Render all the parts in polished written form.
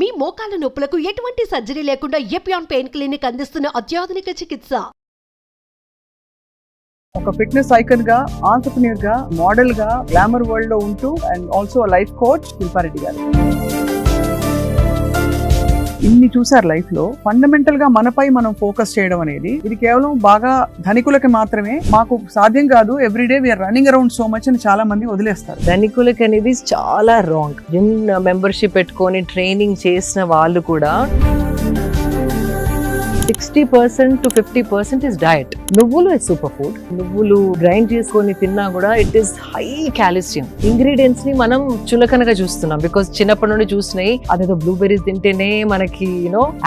మీ మోకాల నొప్పులకు ఎటువంటి సర్జరీ లేకుండా ఎపియాన్ పెయిన్ క్లినిక్ అందిస్తున్న అత్యాధునిక చికిత్స. ఒక ఫిట్నెస్ ఐకన్ గా, ఆంటర్‌ప్రెన్యూర్ గా, మోడల్ గా, గ్లామర్ వరల్డ్ లో ఉంటూ and also life coach Shilpa Reddy గారు. ఇన్ని చూసారు లైఫ్ లో. ఫండమెంటల్ గా మనపై మనం ఫోకస్ చేయడం అనేది ఇది కేవలం బాగా ధనికులకి మాత్రమే, మాకు సాధ్యం కాదు, everyday we're running around so much అని చాలా మంది వదిలేస్తారు. ధనికులకి అనేది చాలా రాంగ్. జిమ్ మెంబర్షిప్ పెట్టుకొని ట్రైనింగ్ చేసిన వాళ్ళు కూడా 60% to 50% ఇస్ డయట్. నువ్వులు ఇస్ సూపర్ ఫుడ్. నువ్వులు గ్రైండ్ చేసుకొని తిన్నా కూడా it is high calcium. Ingredients ని మనం చులకనగా చూస్తున్నాం బికాస్ చిన్నప్పటి నుండి చూసినాయి అదేదో బ్లూబెర్రీస్ తింటేనే మనకి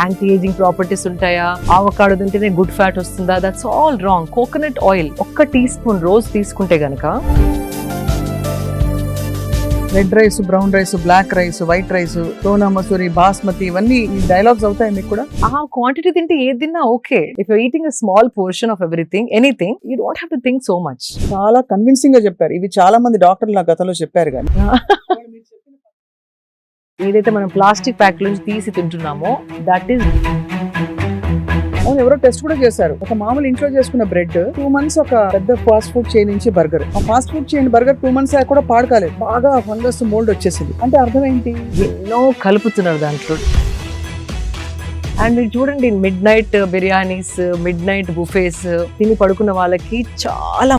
యాంటీ ఏజింగ్ ప్రాపర్టీస్ ఉంటాయా, ఆవకాడో తింటేనే గుడ్ ఫ్యాట్ వస్తుందా, that's all wrong. Coconut oil 1 teaspoon రోజు తీసుకుంటే గనక red rice, brown rice, black rice, white rice, Sona Masuri, basmati, ఇవన్నీ ఈ డైలాగ్స్ అవుతాయి మీకు కూడా. ఆ క్వాంటిటీ తింటే ఏది తిన్నా okay. If you eating a small portion of everything, anything, you don't have to think so much. చాలా కన్విన్సింగ్ గా చెప్పారు. ఇవి చాలా మంది డాక్టర్లు నా గతంలో చెప్పారు కానీ ఏదైతే మనం ప్లాస్టిక్ ప్యాక్ నుంచి తీసి తింటున్నామో దట్ ఈస్. అవును, ఎవరో టెస్ట్ కూడా చేశారు. ఒక మామూలు ఇంట్లో చేసుకున్న బ్రెడ్ 2 months ఒక పెద్ద ఫాస్ట్ ఫుడ్ చైన్ నుంచి బర్గర్, ఆ fast food chain burger 2 months కూడా పాడుకోలేదు, బాగా ఫంగస్ మోల్డ్ వచ్చేసింది. అంటే అర్థం ఏంటి? ఎన్నో కలుపుతున్నారు దాంట్లో. అండ్ మీరు చూడండి, midnight biryanis, midnight buffets తిని పడుకున్న వాళ్ళకి చాలా.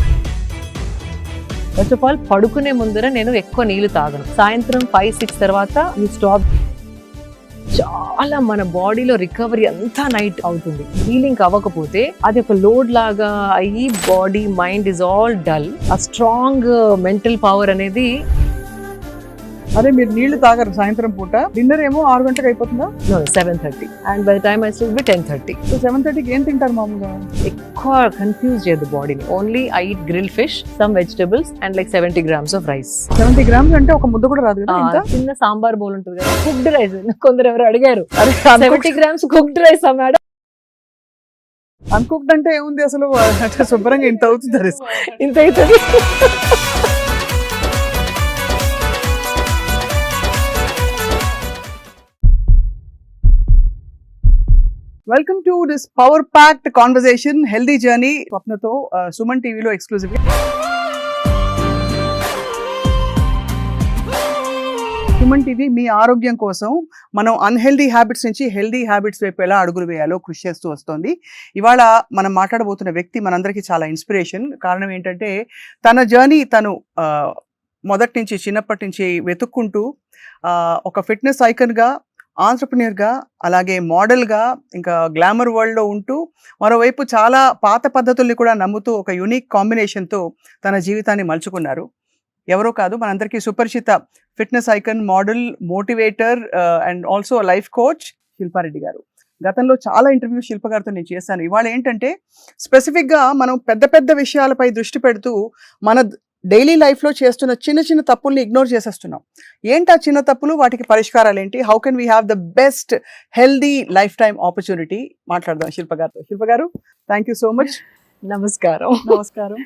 ఫస్ట్ ఆఫ్ ఆల్ పడుకునే ముందర నేను ఎక్కువ నీళ్లు తాగను. సాయంత్రం 5-6 తర్వాత యూ స్టాప్. చాలా మన బాడీలో రికవరీ అంతా నైట్ అవుతుంది. హీలింగ్ అవ్వకపోతే అది ఒక లోడ్ లాగా అయ్యి body mind is all dull. ఆ స్ట్రాంగ్ మెంటల్ పవర్ అనేది. అదే మీరు నీళ్లు తాగరు సాయంత్రం పూట, డిన్నర్ ఏమో 6 గంటలకు అయిపోతుందా? 7:30 and by the time I sleep by 10:30. So 7:30కి ఏం తింటారు మామూలుగా? ఎక్కువ కన్ఫ్యూజ్ చేయదు బాడీని. Only I eat grill fish, some vegetables and like 70 grams of rice. 70 grams అంటే ఒక ముద్ద కూడా రాదు కదా? ఇంత చిన్న సాంబార్ బౌల్ ఉంటుంది కదా, కుక్డ్ రైస్. కొందరు ఎవరు అడిగారు 70 grams cooked rice madam. Uncooked అంటే ఏముంది అసలు? శుభ్రంగా ఇంత అవుతుంది, ఇంత అవుతుంది. Welcome to this power packed conversation healthy journey స్వప్నతో సుమన్ టీవీలో ఎక్స్క్లూజివ్. సుమన్ టీవీ మీ ఆరోగ్యం కోసం మనం అన్హెల్దీ హ్యాబిట్స్ నుంచి హెల్దీ హ్యాబిట్స్ వైపు ఎలా అడుగులు వేయాలో కృషి చేస్తూ వస్తుంది. ఇవాళ మనం మాట్లాడబోతున్న వ్యక్తి మనందరికీ చాలా ఇన్స్పిరేషన్. కారణం ఏంటంటే తన జర్నీ తను మొదటి నుంచి, చిన్నప్పటి నుంచి వెతుక్కుంటూ ఒక ఫిట్నెస్ ఐకన్గా, ఆంటర్‌ప్రెన్యూర్‌గా, అలాగే మోడల్‌గా, ఇంకా గ్లామర్ వరల్డ్‌లో ఉంటూ మరోవైపు చాలా పాత పద్ధతుల్ని కూడా నమ్ముతూ ఒక యూనిక్ కాంబినేషన్‌తో తన జీవితాన్ని మలుచుకున్నారు. ఎవరో కాదు, మనందరికీ సుపరిచిత fitness icon, model, motivator and also life coach Shilpa Reddy గారు. గతంలో చాలా ఇంటర్వ్యూస్ శిల్ప గారితో నేను చేశాను. ఇవాళ ఏంటంటే స్పెసిఫిక్గా మనం పెద్ద పెద్ద విషయాలపై దృష్టి పెడుతూ మన డైలీ లైఫ్లో చేస్తున్న చిన్న చిన్న తప్పుల్ని ఇగ్నోర్ చేసేస్తున్నాం. ఏంటి ఆ చిన్న తప్పులు, వాటికి పరిష్కారాలు ఏంటి, how can we have the best healthy life time opportunity మాట్లాడదాం శిల్ప గారితో. శిల్ప గారు, థ్యాంక్ యూ సో మచ్. నమస్కారం. నమస్కారం.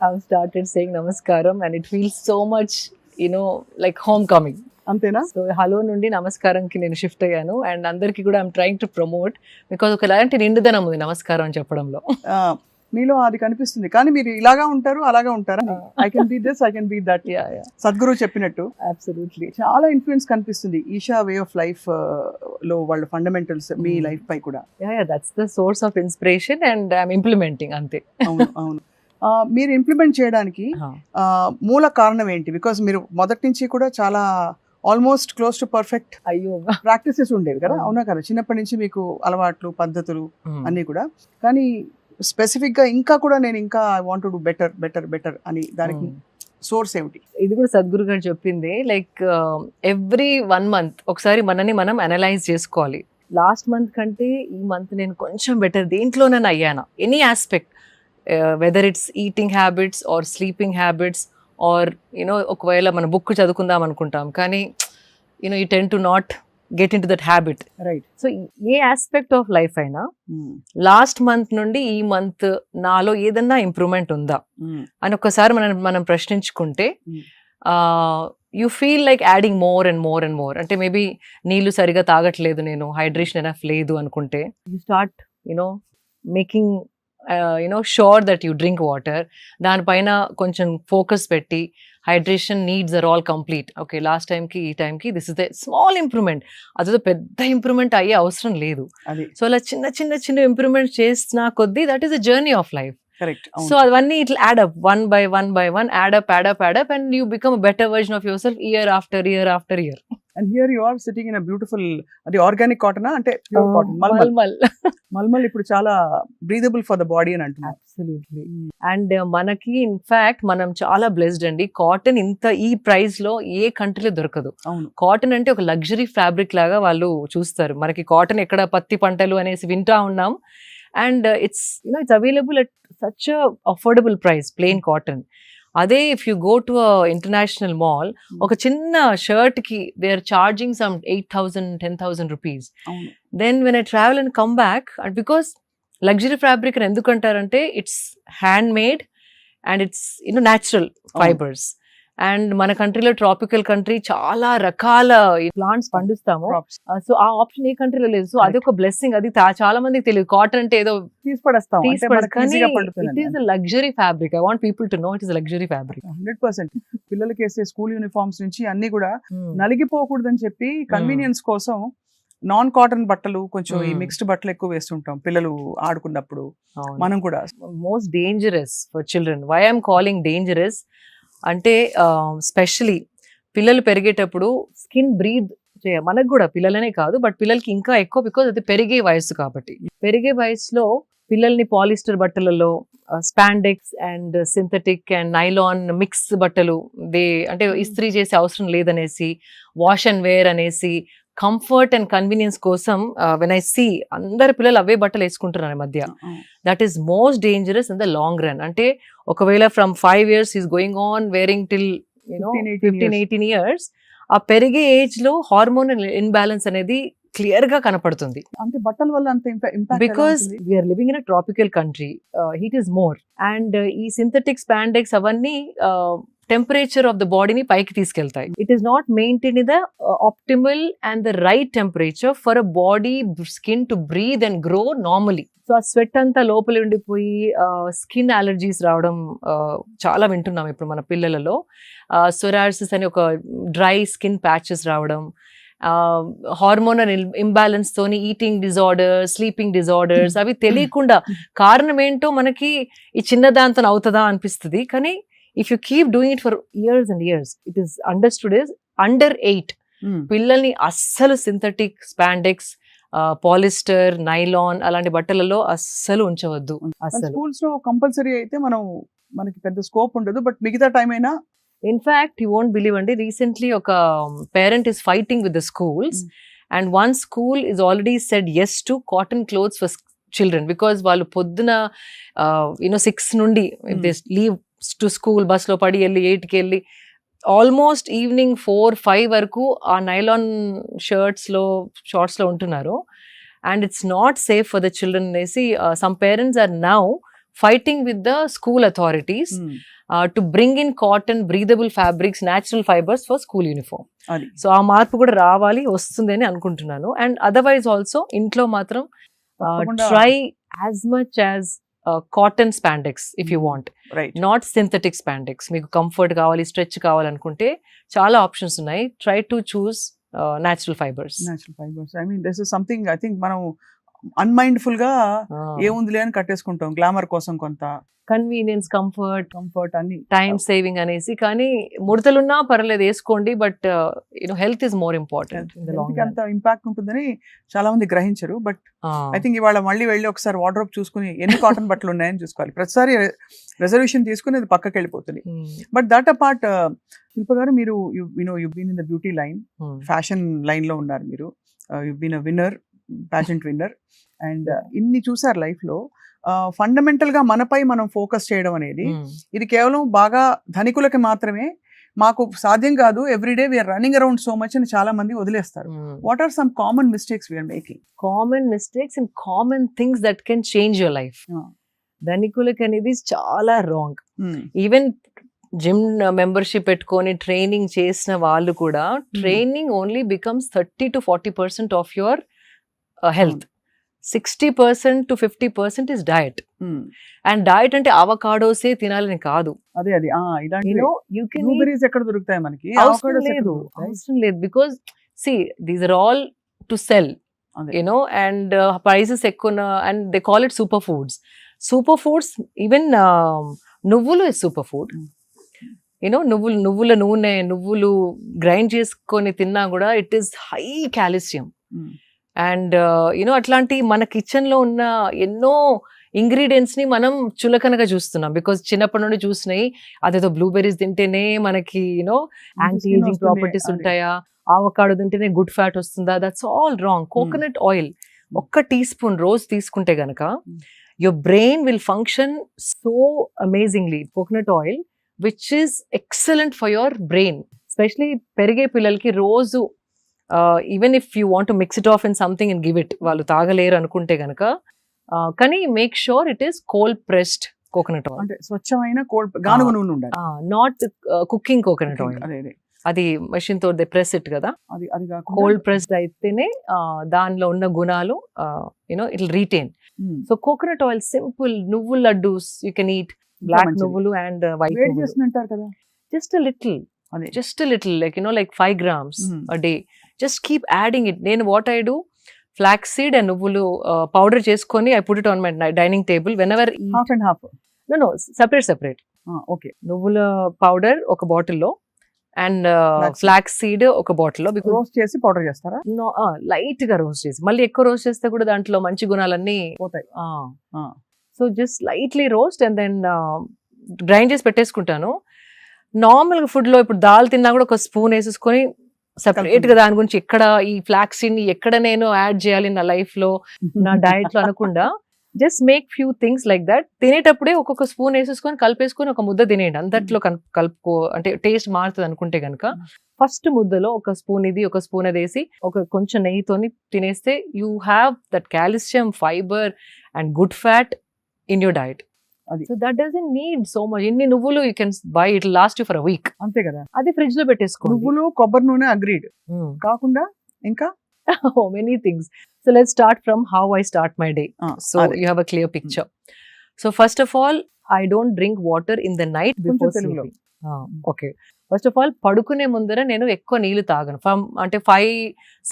I've started saying నమస్కారం and it feels so much, like homecoming. అంతేనా? సో హలో నుండి నమస్కారంకి నేను షిఫ్ట్ అయ్యాను. అండ్ అందరికీ కూడా I'm trying to promote because ఒకలాంటి నిండుదనం ఉంది నమస్కారం చెప్పడంలో. మీలో అది కనిపిస్తుంది. కానీ మీరు ఇలాగా ఉంటారు, అలాగా ఉంటారా? I can be this, I can be that. Sadhguru చెప్పినట్టు అబ్సల్యూట్లీ చాలా ఇన్ఫ్లుయెన్స్ కనిపిస్తుంది ఈషా వే ఆఫ్ లైఫ్ లో, వాళ్ళ ఫండమెంటల్స్ మీ లైఫ్ పై కూడా. That's the source of inspiration and I'm implementing అంతే. అవును, అవును. మీరు ఇంప్లిమెంట్ చేయడానికి మూల కారణం ఏంటి? బికాస్ మీరు మొదటి నుంచి కూడా చాలా almost close to perfect practices ఉండేవి కదా, అవునా కదా? చిన్నప్పటి నుంచి మీకు అలవాట్లు, పద్ధతులు అన్నీ కూడా. కానీ స్పెసిఫిక్ గా ఇంకా కూడా నేను ఇంకా I want to do better better better అని, దానికి సోర్స్ ఏమిటి? ఇది కూడా సద్గురు గారు చెప్పింది. లైక్ ఎవ్రీ 1 month ఒకసారి మనని మనం అనలైజ్ చేసుకోవాలి. లాస్ట్ మంత్ కంటే ఈ మంత్ నేను కొంచెం బెటర్ దేంట్లోనైనా అయ్యానా, any aspect, whether it's eating habits or sleeping habits or ఒకవేళ మన బుక్ చదువుకుందాం అనుకుంటాం కానీ you tend to not get in to that habit, right? So ఏ ఆస్పెక్ట్ ఆఫ్ లైఫ్ అయినా లాస్ట్ మంత్ నుండి ఈ మంత్ నాలో ఏదన్నా ఇంప్రూవ్మెంట్ ఉందా అని ఒక్కసారి మనం ప్రశ్నించుకుంటే you feel like adding more and more and more. అంటే మేబీ నీళ్లు సరిగా తాగట్లేదు, నేను హైడ్రేషన్ ఎనఫ్ లేదు అనుకుంటే you start you know making sure that you drink water. దానిపైన కొంచెం ఫోకస్ పెట్టి hydration needs are all complete. Okay, last టైంకి ఈ టైంకి this is the small improvement. అదేదో పెద్ద ఇంప్రూవ్మెంట్ అయ్యే అవసరం లేదు. సో అలా చిన్న చిన్న చిన్న ఇంప్రూవ్మెంట్ చేసిన కొద్దీ that is the journey of life. Correct. So అవన్నీ ఇట్లా add up one by one add up and you become a better version of yourself year after year. And here you are sitting in a beautiful, అది organic cotton అంటే pure cotton mulmul ఇప్పుడు చాలా breathable for the body అని అంటున్నారు. Absolutely. And మనకి in fact మనం చాలా blessed అండి. కాటన్ ఇంత ఈ ప్రైస్ లో ఏ కంట్రీలో దొరకదు. అవును. కాటన్ అంటే ఒక లగ్జరీ ఫ్యాబ్రిక్ లాగా వాళ్ళు చూస్తారు. మనకి కాటన్ ఎక్కడ పత్తి పంటలు అనేసి వింటా ఉన్నాం. And it's available at such affordable price, plain cotton. అదే if you go to international mall, ఒక చిన్న షర్ట్ కి they are charging some 8,000 10,000 rupees. Then when I travel and come back, and because luxury fabric అని ఎందుకు అంటారంటే it's handmade and it's natural fibres. And మన కంట్రీలో tropical country, చాలా రకాల ప్లాంట్స్ పండిస్తాము. సో ఆ ఆప్షన్ ఏ కంట్రీలో లేదు. సో అది ఒక బ్లెస్సింగ్. అది చాలా మందికి తెలియదు. కాటన్ అంటే ఏదో తీసుపడేస్తాం, కానీ it is a luxury fabric. I want people to know it is a luxury fabric. 100%. పిల్లలకి వేసే స్కూల్ యూనిఫామ్స్ నుంచి అన్ని కూడా నలిగిపోకూడదని చెప్పి కన్వీనియన్స్ కోసం నాన్ కాటన్ బట్టలు, కొంచెం ఈ మిక్స్డ్ బట్టలు ఎక్కువ వేస్తుంటాం పిల్లలు ఆడుకున్నప్పుడు. మనం కూడా most dangerous for children. Why I'm calling dangerous అంటే స్పెషలీ పిల్లలు పెరిగేటప్పుడు స్కిన్ బ్రీత్ మనకు కూడా, పిల్లలనే కాదు బట్ పిల్లలకి ఇంకా ఎక్కువ, బికాజ్ అది పెరిగే వయసు కాబట్టి. పెరిగే వయసులో పిల్లల్ని పాలిస్టర్ బట్టలలో spandex and synthetic and nylon mix బట్టలు అంటే ఇస్త్రీ చేసే అవసరం లేదనేసి, వాష్ అండ్ వేర్ అనేసి, కంఫర్ట్ అండ్ కన్వీనియన్స్ కోసం వెన్ ఐ సీ అందరు పిల్లలు అవే బట్టలు వేసుకుంటున్నారు ఈ మధ్య. That is most dangerous in the long run. అంటే ఒకవేళ from 5 years is going on wearing till 15-18 years, ఆ పెరిగే ఏజ్ లో హార్మోనల్ ఇన్బ్యాలెన్స్ అనేది క్లియర్ గా కనపడుతుంది. అంటే బట్టల వల్ల అంత impact, because we are living in a tropical country, heat is more. And ఈ సింథటిక్ స్పాండెక్స్ అవన్నీ టెంపరేచర్ ఆఫ్ ద బాడీని పైకి తీసుకెళ్తాయి. It is not maintain the optimal and the right temperature for a body skin to breathe and grow normally. So ఆ sweat అంతా లోపలి ఉండిపోయి skin allergies రావడం చాలా వింటున్నాం ఇప్పుడు మన పిల్లలలో. సొరాసిస్ అని ఒక డ్రై స్కిన్ ప్యాచెస్ రావడం, హార్మోనల్ ఇంబ్యాలెన్స్ తోని ఈటింగ్ డిజార్డర్స్, స్లీపింగ్ డిజార్డర్స్, అవి తెలియకుండా కారణం ఏంటో మనకి ఈ చిన్న దాంతో అవుతుందా అనిపిస్తుంది. కానీ if you keep doing it for years and years, it is understood as under 8 పిల్లల్ని అస్సలు సింథటిక్ స్పాండెక్స్, పాలిస్టర్, నైలాన్ అలాంటి బట్టలలో అస్సలు ఉంచవద్దు. అసలు స్కూల్స్ లో కంపల్సరీ అయితే మనకి పెద్ద స్కోప్ ఉండదు, బట్ మిగతా టైం అయినా. ఇన్ఫాక్ట్ యూ వోంట్ బిలీవ్ అండి, రీసెంట్లీ ఒక parent is fighting with the schools and one school is already said yes to cotton clothes for children because వాళ్ళు పొద్దున 6 నుండి they leave to school, bus లో పడి వెళ్ళి 8కి వెళ్ళి ఆల్మోస్ట్ ఈవినింగ్ 4-5 వరకు ఆ నైలాన్ షర్ట్స్ లో షార్ట్స్ లో ఉంటున్నారు. And it's not safe for the children అనేసి some parents are now fighting with the school authorities to bring in cotton, breathable fabrics, natural fibres for school uniform. So ఆ మార్పు కూడా వస్తుంది అని అనుకుంటున్నాను. అండ్ అదర్వైజ్ ఆల్సో ఇంట్లో మాత్రం try as much as cotton spandex if you want, not synthetic spandex. మీకు comfort కావాలి, స్ట్రెచ్ కావాలనుకుంటే చాలా ఆప్షన్స్ ఉన్నాయి. Try to choose natural fibres. I mean this is something I think మనం అన్మైండ్ఫుల్ గా ఏముందిలే అని కట్టేసుకుంటాం, గ్లామర్ కోసం కొంత కన్వీనియన్స్, కంఫర్ట్ అన్ని, టైం సేవింగ్ అనేసి. కానీ ముడతలున్నా పర్లేదు వేసుకోండి, but health is more important. అంత ఇంపాక్ట్ ఉంటుందని చాలా మంది గ్రహించరు. బట్ ఐ థింక్ ఇవాళ మళ్ళీ వెళ్ళి ఒకసారి వార్డ్రోబ్ చూసుకుని ఎన్ని కాటన్ బట్టలు ఉన్నాయని చూసుకోవాలి. ప్రతిసారి రిజర్వేషన్ తీసుకుని అది పక్కకి వెళ్ళిపోతుంది. బట్ దట్ అపార్ట్, శిల్ప గారు, మీరు you been in the beauty line, fashion line లో ఉన్నారు మీరు. You been a winner, pageant winner, and ఇన్ని చూసారు లైఫ్ లో. ఫండమెంటల్ గా మనపై మనం ఫోకస్ చేయడం అనేది ఇది కేవలం బాగా ధనికులకి మాత్రమే, మాకు సాధ్యం కాదు, everyday we're running around so much అని చాలా మంది వదిలేస్తారు. What are some common mistakes we're making? Common mistakes and common things that can change your life. ధనికులకి అనేది చాలా రాంగ్. ఈవెన్ జిమ్ మెంబర్షిప్ పెట్టుకొని ట్రైనింగ్ చేసిన వాళ్ళు కూడా training only becomes 30-40% of your health. 60% to 50% is diet. And diet అంటే అవకాడోసే తినాలని కాదు. అదే ఇలాంటి యూ కెన్ బ్లూబెర్రీస్ ఎక్కడ దొరుకుతాయి మనకి? అవసరం లేదు because see these are all to sell, and prices ఎక్కువ, and they call it super foods. Super foods, even నువ్వులు ఇస్ సూపర్ ఫుడ్. నువ్వుల నూనె, నువ్వులు గ్రైండ్ చేసుకొని తిన్నా కూడా it is high calcium. And అట్లాంటి మన కిచెన్ లో ఉన్న ఎన్నో ఇంగ్రీడియంట్స్ ని మనం చులకనగా చూస్తున్నాం బికాస్ చిన్నప్పటి నుండి చూసినాయి అదేదో బ్లూబెర్రీస్ తింటేనే మనకి యాంటీ ఏజింగ్ ప్రాపర్టీస్ ఉంటాయా, ఆవకాడో తింటేనే గుడ్ ఫ్యాట్ వస్తుందా. That's all wrong. Coconut oil 1 teaspoon రోజు తీసుకుంటే గనక your brain will function so amazingly. Coconut oil which is excellent for your brain. Especially పెరిగే పిల్లలకి రోజు even if you want to mix it off in something and give it, వాళ్ళు తాగలేరు అనుకుంటే గనక, కానీ make sure it is cold pressed coconut oil. అంటే స్వచ్ఛమైన గానుగ నూనె ఉండాలి, నాట్ కుకింగ్ కోకోనట్ ఆయిల్. అది మెషిన్ తో ప్రెస్ ఇట్ కదా, అది కోల్డ్ ప్రెస్డ్ అయితేనే దానిలో ఉన్న గుణాలు it will retain. So coconut oil simple. నువ్వుల laddoos you can eat, black నువ్వులు అండ్ వైట్ చేస్తుంటారు కదా. just a little like 5 grams a day. Just keep adding it. Then what I do, flax seed and nuvulu powder cheskoni I put it on my dining table whenever half and half. No, separate. Okay. Nuvula powder oka bottle lo and flax seed oka bottle lo, because roast chesi powder chestara. No, light ga roast chesi malli ekko roast chesthe kuda dantlo manchi gunalanni potayi. So just lightly roast and then grind chesi petteskuntanu. Normal గా food లో ఇప్పుడు దాల్ తిన్నా కూడా ఒక spoon వేసేసుకొని separate గా దాని గురించి ఎక్కడ ఈ ఫ్లాక్స్ ని ఎక్కడ నేను యాడ్ చేయాలి నా లైఫ్ లో, నా డయట్ లో అనకుండా just make few things like that. తినేటప్పుడే ఒక్కొక్క స్పూన్ వేసేసుకొని కలిపేసుకొని ఒక ముద్ద తినేయండి. అంతట్లో కలుపుకో, అంటే టేస్ట్ మారుతుంది అనుకుంటే కనుక ఫస్ట్ ముద్దలో ఒక స్పూన్ ఇది ఒక స్పూన్ అది వేసి ఒక కొంచెం నెయ్యితోని తినేస్తే you have that calcium, fibre and good fat in your diet. So that doesn't need so much. Inni nuvulu you can buy, it will last you for a week. Ante kada. Adi fridge lo petteskondi. Nuvulu kobbari nune agreed. Kaakunda inka many things. So let's start from how I start my day. So you have a clear picture. So first of all, I don't drink water in the night before sleeping. Okay. First of all, padukune mundara nenu ekko neelu taaganu. From ante 5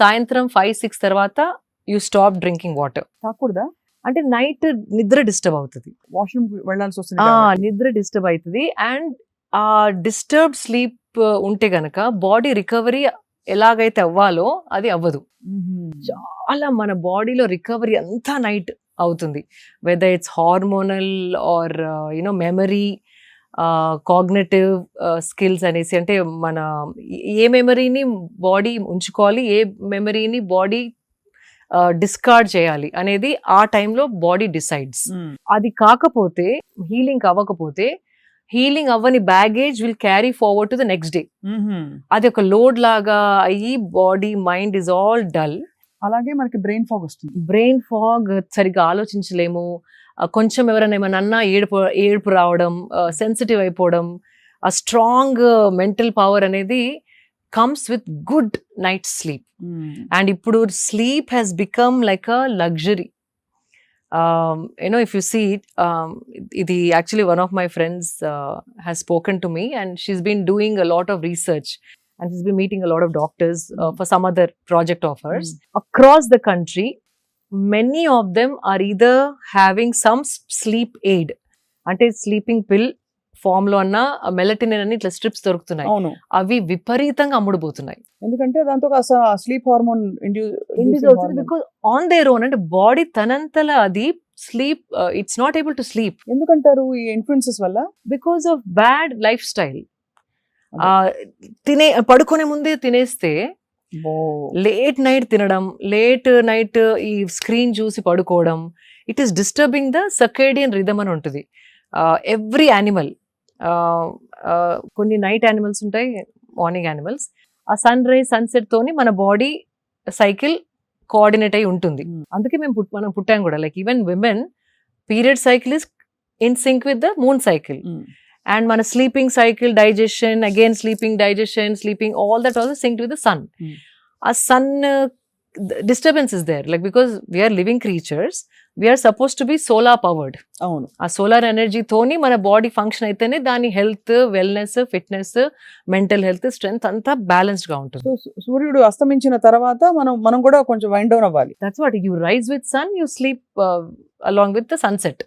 సాయంత్రం 5-6 తర్వాత you stop drinking water. తాకూడదా? అంటే night నిద్ర disturb అవుతుంది, washroom వెళ్ళాల్సి వస్తుంది, నిద్ర disturb అవుతుంది. And ఆ డిస్టర్బ్ స్లీప్ ఉంటే గనక బాడీ రికవరీ ఎలాగైతే అవ్వాలో అది అవ్వదు. చాలా మన బాడీలో రికవరీ అంతా నైట్ అవుతుంది. Whether it's hormonal or memory, cognitive skills అనేసి, అంటే మన ఏ మెమరీని బాడీ ఉంచుకోవాలి, ఏ మెమరీని బాడీ డిస్కార్డ్ చేయాలి అనేది ఆ టైంలో బాడీ డిసైడ్స్. అది కాకపోతే, హీలింగ్ అవ్వకపోతే, హీలింగ్ అవ్వని baggage will carry forward to the next day. అది ఒక లోడ్ లాగా అయ్యి body mind is all dull. అలాగే మనకి బ్రెయిన్ ఫాగ్ వస్తుంది. బ్రెయిన్ ఫాగ్, సరిగ్గా ఆలోచించలేము. కొంచెం ఎవరైనా ఏమైనా అన్నా ఏడుపు రావడం, సెన్సిటివ్ అయిపోవడం. ఆ స్ట్రాంగ్ మెంటల్ పవర్ అనేది comes with good night sleep. And ippudu sleep has become like a luxury. If you see it, actually one of my friends has spoken to me, and she's been doing a lot of research and she's been meeting a lot of doctors for some other project of hers across the country. Many of them are either having some sleep aid, ante sleeping pill form లో అన్న మెలటినిన్ అని ఇట్లా strips దొరుకుతున్నాయి. అవి విపరీతంగా అమ్ముడుపోతున్నాయి. ఎందుకంటే దాంతో sleep hormone induce అవుతుంది. బికాజ్ ఆన్ దేర్ ఓన్, అంటే బాడీ తనంతల అది sleep, it's not able to sleep. ఎందుకంటారు ఈ ఇన్ఫ్లుయెన్సెస్ వల్ల? Because of bad life style. పడుకునే ముందే తినేస్తే, లేట్ నైట్ తినడం, లేట్ నైట్ ఈ స్క్రీన్ చూసి పడుకోవడం, it is disturbing the circadian rhythm అని ఉంటుంది. ఎవ్రీ యానిమల్, కొన్ని నైట్ యానిమల్స్ ఉంటాయి, మార్నింగ్ యానిమల్స్. ఆ సన్ రైజ్ సన్సెట్ తోని మన బాడీ సైకిల్ కోఆర్డినేట్ అయి ఉంటుంది. అందుకే మనం పుట్టాం కూడా. Like even women period cycle is in sync with the moon cycle. And మన sleeping cycle, digestion, again sleeping, digestion, sleeping, all that also sync with the sun. ఆ sun disturbance is there, like because we are living creatures, we're suppose to be solar powered. అవును, ఆ solar ఎనర్జీతోని మన body function అయితేనే దాని health, wellness, fitness, mental health, strength అంతా balanced గా ఉంటుంది. సో సూర్యుడు అస్తమించిన తర్వాత మనం కూడా కొంచెం వైండ్ డౌన్ అవ్వాలి. That's what you rise with sun, you sleep along with the sunset.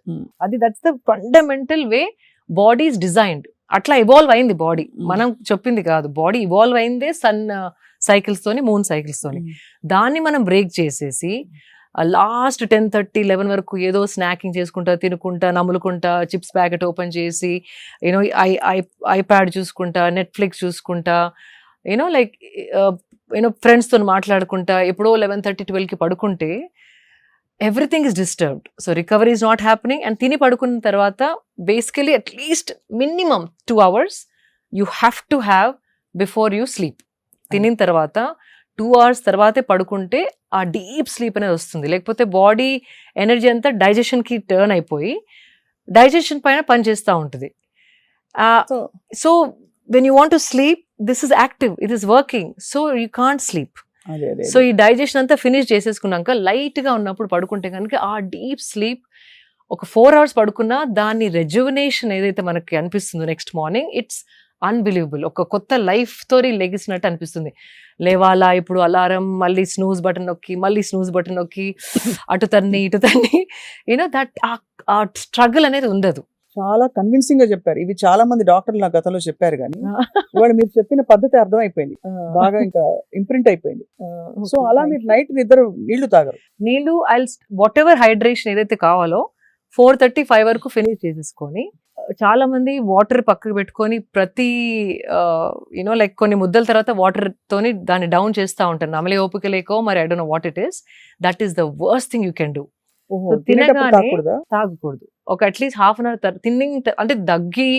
అది that's the fundamental way body is designed. అట్లా ఇవాల్వ్ అయింది బాడీ, మనం చెప్పింది కాదు. బాడీ ఇవాల్వ్ అయిందే సన్ సైకిల్స్ తోని, మూన్ సైకిల్స్ తోని. దాన్ని మనం బ్రేక్ చేసేసి లాస్ట్ 10:30, 11 వరకు ఏదో స్నాకింగ్ చేసుకుంటా, తినుకుంటా, నములుకుంటా, చిప్స్ ప్యాకెట్ ఓపెన్ చేసి, యూనో ఐప్యాడ్ చూసుకుంటా, నెట్ఫ్లిక్స్ చూసుకుంటా, యూనో లైక్ ఫ్రెండ్స్తో మాట్లాడుకుంటా, ఎప్పుడో 11:30, 12కి పడుకుంటే everything is disturbed. So recovery is not happening. And తిని పడుకున్న తర్వాత basically at least minimum 2 hours you have to have before you sleep. తినిన తర్వాత 2 hours తర్వాతే పడుకుంటే ఆ డీప్ స్లీప్ అనేది వస్తుంది. లేకపోతే బాడీ ఎనర్జీ అంతా డైజెషన్కి టర్న్ అయిపోయి డైజెషన్ పైన పనిచేస్తూ ఉంటుంది. So when you want to sleep, this is active, it is working, so you can't sleep. So ఈ డైజెషన్ అంతా ఫినిష్ చేసేసుకున్నాక లైట్ గా ఉన్నప్పుడు పడుకుంటే కనుక ఆ డీప్ స్లీప్ ఒక 4 hours పడుకున్నా దాని రెజ్యువనేషన్ ఏదైతే మనకి అనిపిస్తుందో నెక్స్ట్ మార్నింగ్, ఇట్స్ అన్బిలీవబుల్. ఒక కొత్త లైఫ్ తోని లెగిసినట్టు అనిపిస్తుంది. లేవాలా, ఇప్పుడు అలారం, మళ్ళీ స్నూజ్ బటన్ నొక్కి, మళ్ళీ స్నూజ్ బటన్ నొక్కి, అటు తన్ని ఇటు తన్ని, యూనో దట్ ఆ స్ట్రగుల్ అనేది ఉండదు. చాలా కన్విన్సింగ్ గా చెప్పారు. ఇవి చాలా మంది డాక్టర్లు నా గతంలో చెప్పారు, కానీ ఇవాళ మీరు చెప్పిన పద్ధతి అర్థమైపోయింది, బాగా ఇంకా ఇంప్రింట్ అయిపోయింది. సో అలా మీరు నైట్ నిద్ర నీళ్లు తాగరు? నీళ్లు వాట్ ఎవర్ హైడ్రేషన్ ఏదైతే కావాలో 4:30, 5 వరకు ఫినిష్ చేసేసుకొని, చాలా మంది వాటర్ పక్కకు పెట్టుకొని ప్రతి యూనో లైక్ కొన్ని ముద్దల తర్వాత వాటర్ తోని దాన్ని డౌన్ చేస్తూ ఉంటారు. నమలే ఓపిక లేకో మరి, I don't know what it is. That is the worst thing you can do. తినగానే తాగకూడదు. ఒక అట్లీస్ట్ హాఫ్ అన్ అవర్ తిన్నింగ్, అంటే దగ్గి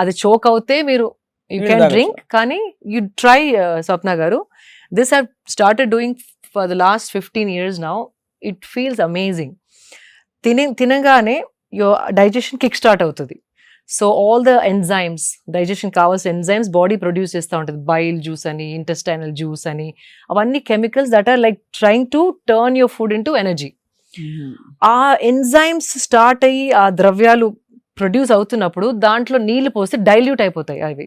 అది చోక్ అవుతే మీరు యూ క్యాన్ డ్రింక్. కానీ యూ ట్రై, స్వప్న గారు, this have started doing for the last 15 years now. It feels amazing. తినగానే డైజెషన్ కిక్ స్టార్ట్ అవుతుంది. So all the enzymes, digestion కావాల్సిన ఎంజైమ్స్ బాడీ ప్రొడ్యూస్ చేస్తూ ఉంటుంది. బైల్ జ్యూస్ అని, ఇంటెస్టైనల్ జ్యూస్ అని, అవన్నీ chemicals that are like trying to turn your food into energy. ఆ enzymes start అయ్యి ఆ ద్రవ్యాలు ప్రొడ్యూస్ అవుతున్నప్పుడు దాంట్లో నీళ్లు పోస్తే డైల్యూట్ అయిపోతాయి. అవి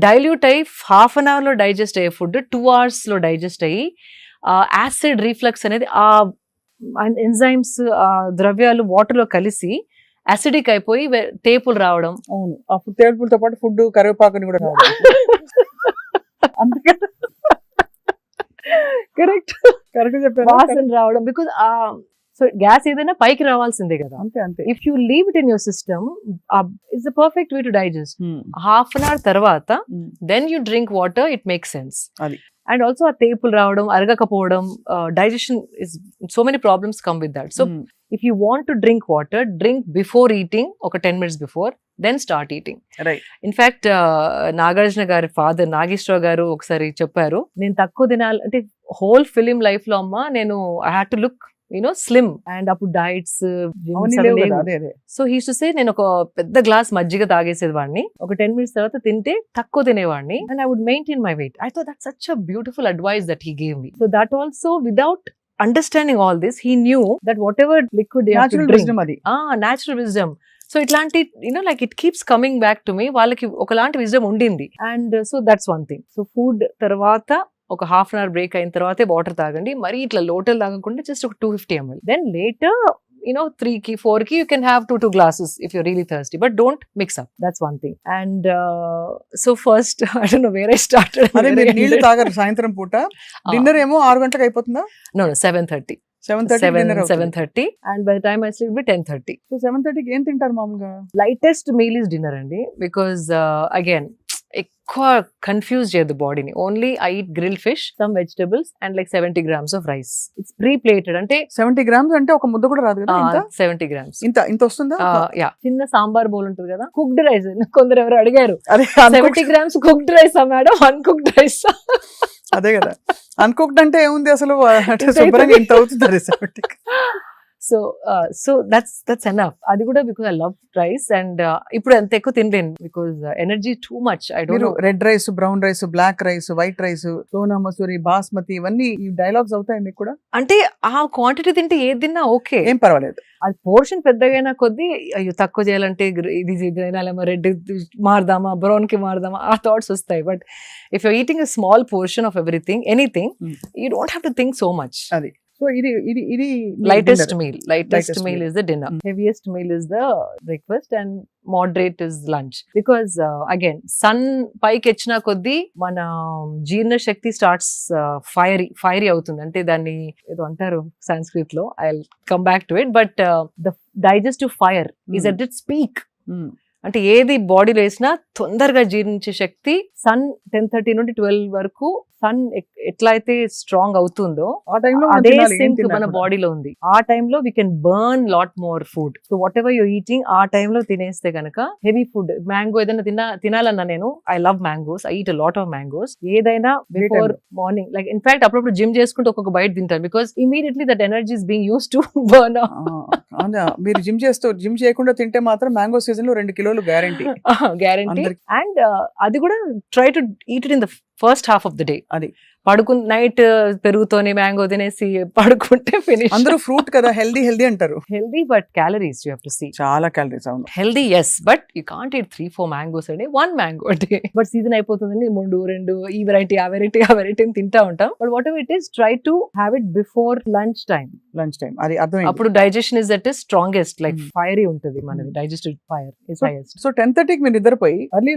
డైల్యూట్ అయ్యి హాఫ్ అన్ అవర్లో డైజెస్ట్ అయ్యే ఫుడ్ 2 hours లో డైజెస్ట్ అయ్యి యాసిడ్ రీఫ్లక్స్ అనేది ఆ ఎంజైమ్స్, ఆ ద్రవ్యాలు వాటర్లో కలిసి యాసిడిక్ అయిపోయి తేపులు రావడం. అవును, అప్పుడు తేపులతో పాటు ఫుడ్ కరివేపాకుని కూడా రావడం. కరెక్ట్ చెప్పారు, వాసన రావడం. బికాజ్ సో గ్యాస్ ఏదైనా పైకి రావాల్సిందే కదా. అంతే. If you leave it in your system, it's the perfect way to digest. Half an hour తర్వాత then you drink water, it makes sense. And also ఆ తేపులు రావడం, అరగకపోవడం, digestion is so many problems come with that. So if you want to drink water, drink before eating, ఒక 10 minutes before, then start eating. Right. In fact, Nagarjuna గారి father Nageswararao గారు ఒకసారి చెప్పారు, నేను తక్కువ తినాలి అంటే హోల్ ఫిలిం లైఫ్ లో అమ్మ నేను I had to look slim. And అప్పుడు diets, so he to say, నేను ఒక పెద్ద గ్లాస్ మజ్జిగ తాగేసేది వాడిని, ఒక 10 minutes తర్వాత తింటే తక్కువ తినేవాడిని, and I would maintain my weight. I thought that's such a beautiful advice that he gave me. So that also without understanding all this, he knew that whatever liquid they have to drink, natural wisdom. So itlanti, like it keeps coming back to me, వాళ్ళకి ఒకలాంటి wisdom ఉండింది. And so that's one thing. So food తర్వాత ఒక half an hour break అయిన తర్వాతే water తాగండి. మరి ఇట్లా లోటల్ తాగకుండా జస్ట్ ఒక 250 ml. Then later 3ki 4ki you can have 2 glasses if you're really thirsty, but don't mix up. That's one thing. And so first I don't know where I started. అదే మీరు నీళ్లు తాగరు సాయంత్రం పూట, డిన్నర్ ఏమో 6 గంటలకు అయిపోతుందా? No, 7:30. 7:30 and by the time I sleep by 10:30. So 7:30 కి ఏం తింటారు మామూలుగా? Lightest meal is dinner అండి, because again ఎక్కువ కన్ఫ్యూజ్ చేయదు బాడీని. Only I eat grill fish, some vegetables and like 70 grams of rice. It's pre plated. అంటే 70 grams అంటే ఒక ముద్ద కూడా రాదు కదా? 70 grams. ఇంత వస్తుందా? యా, చిన్న సాంబార్ బౌల్ ఉంటుంది కదా, కుక్డ్ రైస్. కొందరు ఎవరు అడిగారు, 70 grams cooked rice madam, uncooked rice? అదే కదా, అన్కుక్డ్ అంటే ఏముంది అసలు, శుభ్రంగా ఇంత అవుతుంది. So that's enough. అది కూడా because I love rice and ఇప్పుడు అంత ఎక్కువ తినలేను because energy too much. I don't మీరు know. Red rice, brown rice, black rice, white rice, Sona Masuri, basmati ఇవన్నీ ఈ డైలాగ్స్ అవుతాయి మీకు కూడా? అంటే ఆ క్వాంటిటీ తింటే ఏది తిన్నా ఓకే, ఏం పర్వాలేదు. అది పోర్షన్ పెద్దగైనా కొద్దీ అయ్యో తక్కువ చేయాలంటే ఇది తినాలేమో, రెడ్ మారదామా, బ్రౌన్ కి మారదామా, ఆ థాట్స్ వస్తాయి. But if you eating a small portion of anything you don't have to think so much. అది సో ఇది lightest dinner. meal Lightest meal meal. is the dinner. Heaviest meal is the breakfast and moderate is lunch because again sun పైకి వచ్చిన కొద్దీ మన జీర్ణ శక్తి starts fiery అవుతుంది. అంటే దాన్ని ఏదో అంటారు సంస్కృత్ లో, I come back to it, but the digestive fire is at its peak. అంటే ఏది బాడీలో వేసినా తొందరగా జీర్ణించే శక్తి సన్ 10:30 నుండి 12 వరకు సన్ ఎట్లా అయితే స్ట్రాంగ్ అవుతుందో ఆ టైంలో అదే సింక్ మన బాడీలో ఉంది. ఆ టైంలో we can burn lot more food. So what ever you eating ఆ టైంలో తినేస్తే కనుక హెవీ ఫుడ్, మ్యాంగో ఏదైనా తినాలన్నా, నేను I love mangoes, I eat a lot of mangoes. ఏదైనా బిఫోర్ మార్నింగ్, లైక్ ఇన్ఫాక్ట్ అప్పుడప్పుడు జిమ్ చేసుకుంటే ఒక్కొక్క బయట తింటాను because immediately that energy is being use to burn. మీరు జిమ్ చేయకుండా తింటే మాత్రం మ్యాంగో సీజన్ లో 2 కిలోలు గ్యారంటీ. అండ్ అది కూడా try to eat it in the first half of the day. అది పడుకుని నైట్ పెరుగుతోని మ్యాంగో తినేసి పడుకుంటే ఫినిష్. అందరూ ఫ్రూట్ కదా, హెల్దీ అంటారు. Healthy but calories you have to see. చాలా క్యాలరీస్. అవును, healthy yes, but you can't eat 3-4 mangoes అండి, 1 మ్యాంగో అంటే. బట్ సీజన్ అయిపోతుందండి, 3-2 ఈ వెరైటీ ఆ వెరైటీ అని తింటా ఉంటాం. But whatever it is, try to have it before lunch time. అది అర్థం. అప్పుడు digestion is at strongest, like fiery ఉంటుంది మనది, digestive fire is highest. So 10:30కి మీరు నిద్రపోయి ఎర్లీ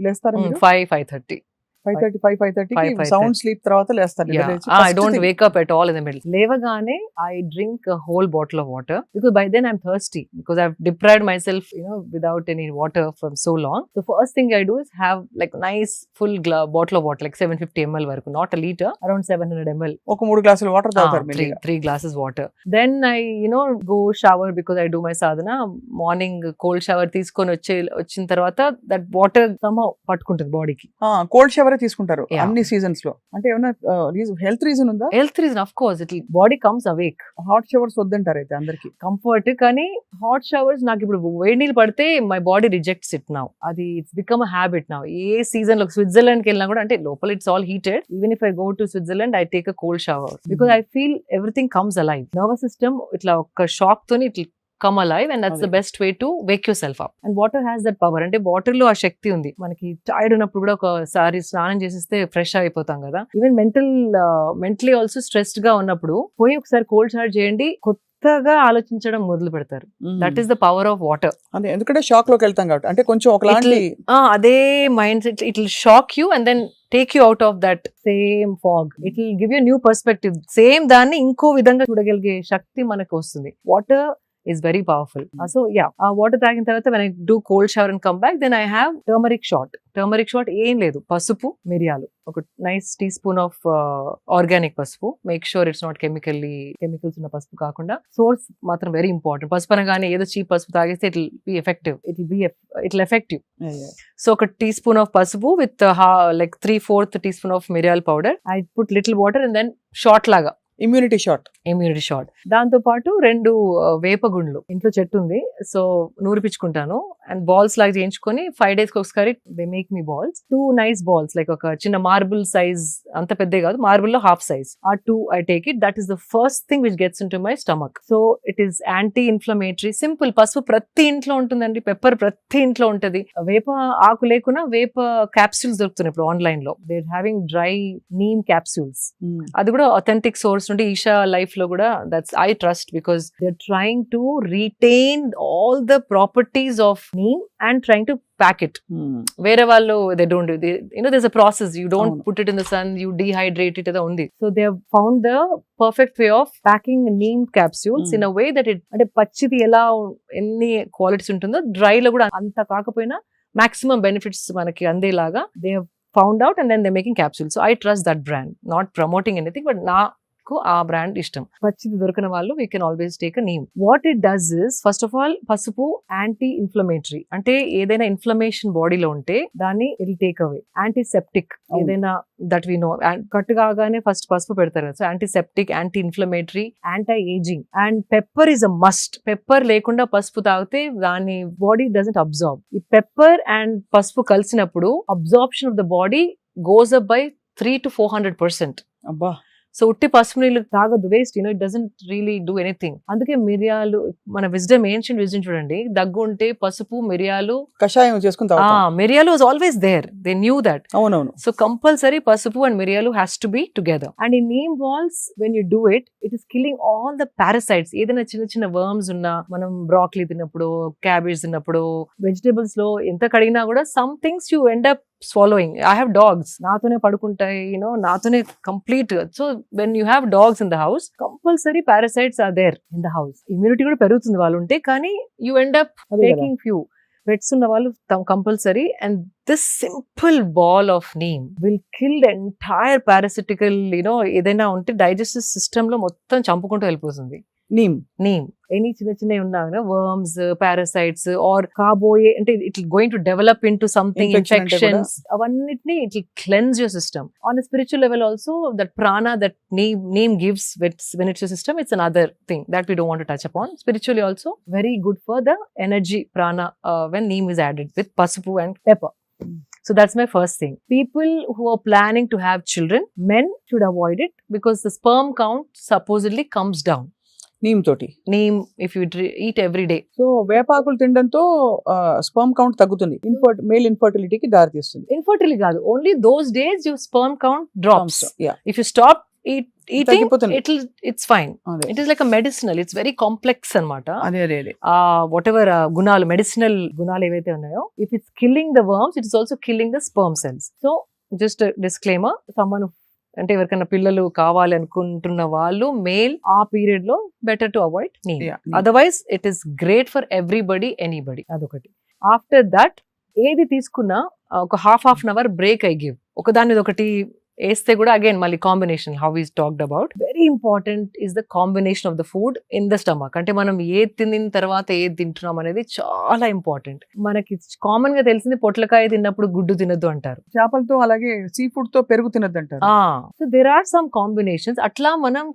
లేస్తారా? 5:30 5:30 సౌండ్ స్లీప్ తర్వాత లేస్తారు. I don't wake up at all in the middle. లేవగానే I drink a whole bottle of water because by then I'm thirsty because I've deprived myself, without any water from so long. The first thing I do is have like nice full bottle of water, like 750 ml varaku, not a liter, around 700 ml. ఒక 3 గ్లాసులు water తాగుతారు. 3 glasses water. Then I go shower because I do my sadhana. Morning cold shower తీసుకొని వచ్చిన తర్వాత that water somehow పట్టుకుంటుంది బాడీకి. Cold shower తీసుకుంటారు అన్ని సీజన్స్ లో. అంటే ఏమైనా హెల్త్ రీజన్ ఉందా? Health reason of course, it body comes awake. Hot showers వద్దంటారు అయితే అందరికి. కంఫర్ట్, కానీ హాట్ షవర్స్ నాకు ఇప్పుడు వేడి నీళ్ళు పడితే my body rejects it now. అది it's become a habit now. ఏ సీజన్ లో స్విట్జర్లాండ్ కి వెళ్ళినా కూడా, అంటే లోపల it's all heated, even if I go to Switzerland I take a cold shower because I feel everything comes alive. Nervous system ఇట్లా ఒక షాక్ తోని ఇట్లా come alive and that's the best way to wake yourself up. And water has that power. అంటే water లో ఆ శక్తి ఉంది. మనకి tired ఉన్నప్పుడు కూడా ఒకసారి స్నానం చేసేస్తే ఫ్రెష్ అయిపోతాం కదా. ఈవెన్ మెంటలీ ఆల్సో స్ట్రెస్డ్ గా ఉన్నప్పుడు పోయి ఒకసారి కోల్డ్ షవర్ చేయండి, కొత్తగా ఆలోచించడం మొదలు పెడతారు. That is the power of water. అదే, ఎందుకంటే షాక్ లోకి వెళ్తాం కాబట్టి, అంటే కొంచెం ఒకలాంటి అదే mindset, it will shock you and then take you out of that same fog. It will give you a new perspective. Same దాన్ని ఇంకో విధంగా చూడగలిగే శక్తి మనకు వస్తుంది. Water is very powerful. So yeah, water తాగిన తర్వాత when I do cold shower and come back, then I have turmeric shot. ఏం లేదు, పసుపు, మిరియాలు, ఒక nice teaspoon of organic పసుపు. Make sure it's not chemicals ఉన్న పసుపు కాకుండా, సోర్స్ మాత్రం వెరీ ఇంపార్టెంట్. పసుపు అనగానే ఏదో చీప్ పసుపు తాగేస్తే it will be effective, it will effect you. So ఒక టీ స్పూన్ ఆఫ్ పసుపు విత్ like 3/4 teaspoon of మిరియాల powder. I put little water and then shot లాగా ఇమ్యూనిటీ షాట్. దాంతో పాటు 2 వేపగుండ్లు, ఇంట్లో చెట్టు ఉంది, సో నూరిపించుకుంటాను అండ్ బాల్స్ లాగా చేయించుకొని 5 days ఒకసారి they make me balls. 2 nice balls, like ఒక చిన్న మార్బుల్ సైజ్, అంత పెద్ద కాదు, మార్బుల్ లో హాఫ్ సైజ్. ఆ 2 I take it. That is the first thing which gets into my stomach. So it is anti-inflammatory. Simple. పసుపు ప్రతి ఇంట్లో ఉంటుందండి, పెప్పర్ ప్రతి ఇంట్లో ఉంటది. వేప ఆకు లేకున్నా వేప క్యాప్సూల్స్ దొరుకుతున్నాయి ఇప్పుడు ఆన్లైన్ లో. They having dry neem capsules. అది కూడా అథెంటిక్ సోర్స్ నుండి, ఈషా లైఫ్ లో కూడా. That's I trust because they are trying to retain all the properties of neem and trying to pack it. వేరే వాళ్ళు they don't do, there's a process. You don't put it in the sun, you dehydrate it ada undi. So they have found the perfect way of packing neem capsules in a way that it, అంటే పచ్చిది ఎలా ఎన్ని qualities ఉంటుందో dry లో కూడా అంత కాకపోయినా maximum benefits మనకి అందేలాగా they have found out and then they're making capsules. So I trust that brand. Not promoting anything, but నాకు ఆ బ్రాండ్ ఇష్టం. పచ్చిది దొరికిన వాళ్ళు we can always take a neem. What it does is, first of all పసుపు anti inflammatory, అంటే ఏదైనా inflammation బాడీలో ఉంటే దాన్ని ఇట్ టేక్ అవే. యాంటీసెప్టిక్, ఏదైనా దట్ వి నో, కట్టు కాగానే ఫస్ట్ పసుపు పెడతారు కదా, so antiseptic, anti inflammatory, anti ageing. And pepper is a must. Pepper లేకుండా పసుపు తాగితే దాని బాడీ డజంట్ అబ్జార్బ్. ఈ పెప్పర్ అండ్ పసుపు కలిసినప్పుడు absorption of the body goes up by 300 to 400%. అబ్బా. సో ఉట్టి పసుపు నీళ్ళు తాగదు, waste, it doesn't really do anything. అందుకే మిరియాలు, మన విజ్డమ్, ఏన్షియంట్ విజ్డమ్ చూడండి, దగ్గు ఉంటే పసుపు, మిరియాలు, కషాయం చేసుకుని తాగుతాం. మిరియాలు was always there, they knew that. అవునవును. సో కంపల్సరీ పసుపు అండ్ మిరియాలు has to be together. And ఈ neem balls when you do it, it is killing all the parasites. ఏదైనా చిన్న చిన్న వర్మ్స్ ఉన్నా, మనం బ్రాక్లీ తిన్నప్పుడు, క్యాబేజ్ తిన్నప్పుడు, వెజిటేబుల్స్ లో ఎంత కడిగినా కూడా some things you end up swallowing. I have dogs, నాతోనే పడుకుంటాయి, నాతోనే complete. So when you have dogs in the house, compulsory parasites are there in the house. Immunity కూడా పెరుగుతుంది వాళ్ళు ఉంటే, కానీ you end up taking few. Pets ఉన్న వాళ్ళు compulsory. And this simple ball of neem will kill the entire parasitical, ఏదైనా ఉంటే digestive system లో మొత్తం చంపుకుంటూ వెళ్ళిపోతుంది. నీమ్ ఎనీ చిన్న చిన్న ఉన్నా వర్మ్స్, పారాసైట్స్ ఆర్ కాబోయే, అంటే it going to develop into something, infections, అవన్నిటిని it will cleanse your system. On a spiritual level also, that prana that neem gives when it's your system, it's another thing that we don't want to touch upon. Spiritually also very good for the energy prana when neem is added with pasupu and pepper. So that's my first thing. People who are planning to have children, men should avoid it because the sperm count supposedly comes down. Neem తోటి, neem if you eat every day. సో వేపాకులు తినడంతో sperm count తగ్గుతుంది, male ఇన్ఫర్టిలిటీకి దారి తీస్తుంది. Infertility కాదు, only those days your sperm count drops. If you stop eating, it's fine. It is like a medicinal, it's very complex anamata. Whatever gunalu, medicinal gunalu evaithe unnayo, if it's killing the worms, it is also killing the sperm cells. So just a disclaimer, someone అంటే ఎవరికైనా పిల్లలు కావాలి అనుకుంటున్న వాళ్ళు male ఆ period లో better to avoid neem. Otherwise it is great for everybody, anybody. అదొకటి. After that ఏది తీసుకున్నా ఒక half an hour break I give. ఒకదాని ఒకటి వేస్తే కూడా అగైన్ మళ్ళీ combination, how is talked about, very important is the combination of the food in the stomach. అంటే మనం ఏది తిన్న తర్వాత ఏది తింటున్నాం అనేది చాలా ఇంపార్టెంట్. మనకి కామన్ గా తెలిసింది పొట్లకాయ తిన్నప్పుడు గుడ్డు తినద్దు అంటారు, చేపలతో అలాగే సీ ఫుడ్ తో పెరుగు తినద్దు అంటారు. So there are some combinations. అట్లా మనం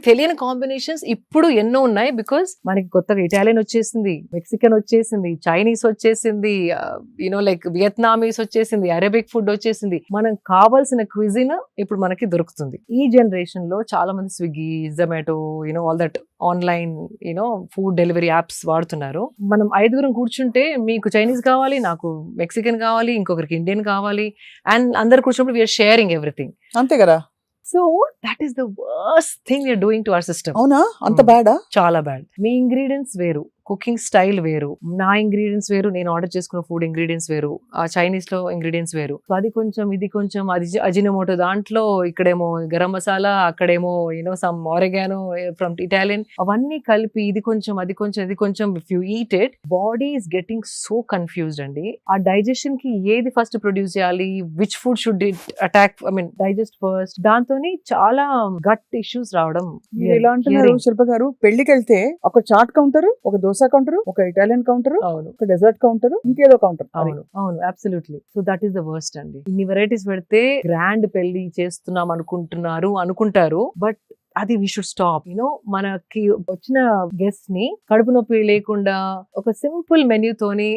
తెలియని కాంబినేషన్స్ ఇప్పుడు ఎన్నో ఉన్నాయి. బికాస్ మనకి కొత్తగా ఇటాలియన్ వచ్చేసింది, మెక్సికన్ వచ్చేసింది, చైనీస్ వచ్చేసింది, లైక్ వియత్నామీస్ వచ్చేసింది, అరబిక్ ఫుడ్ వచ్చేసింది. మనం కావాల్సిన క్విజిన్ ఇప్పుడు మనకి దొరుకుతుంది. ఈ జనరేషన్ లో చాలా మంది Swiggy, Zomato, all that online food delivery apps వాడుతున్నారు. మనం 5 కూర్చుంటే మీకు చైనీస్ కావాలి, నాకు మెక్సికన్ కావాలి, ఇంకొకరికి ఇండియన్ కావాలి, అండ్ అందరు కూర్చున్నప్పుడు వీఆర్ షేరింగ్ ఎవ్రీథింగ్. అంతే కదా. So that is the worst thing we are doing to our system. అవునా? అంత బ్యాడా? చాలా బ్యాడ్. మీ ఇంగ్రీడియంట్స్ వేరు, కుకింగ్ స్టైల్ వేరు, నా ఇంగ్రీడియంట్స్ వేరు, నేను ఆర్డర్ చేసుకున్న ఫుడ్ ఇంగ్రీడియంట్స్ వేరు, ఆ చైనీస్ లో ఇంగ్రీడియంట్స్ వేరు. సో అది కొంచెం, ఇది కొంచెం, అది అజినోమోటో దాంట్లో, ఇక్కడేమో గరం మసాలా, అక్కడేమో సమ్ ఆరెగానో ఫ్రమ్ ఇటాలియన్, అవన్నీ కలిపి ఇది కొంచెం, అది కొంచెం, ఇది కొంచెం. If you eat it, body is getting so confused అండి. ఆ డైజెషన్ కి ఏది ఫస్ట్ ప్రొడ్యూస్ చేయాలి, which food should it attack, digest first, దాంతో చాలా గట్ ఇష్యూస్ రావడం. ఎలా అంటున్నారు శిల్ప గారు? పెళ్లికి వెళ్తే ఒక చాట్ కౌంటర్, ఒక దోసా కౌంటర్, ఒక ఇటాలియన్ కౌంటర్, ఒక డెజర్ట్ కౌంటర్, ఇంకేదో కౌంటర్. అవును, absolutely. So that is the worst అండి. ఇన్ని వెరైటీస్ పెడితే గ్రాండ్ పెళ్లి చేస్తున్నాం అనుకుంటారు, బట్ అది వీ షుడ్ స్టాప్. మనకి వచ్చిన గెస్ట్ ని కడుపు నొప్పి లేకుండా ఒక సింపుల్ మెన్యూ తోని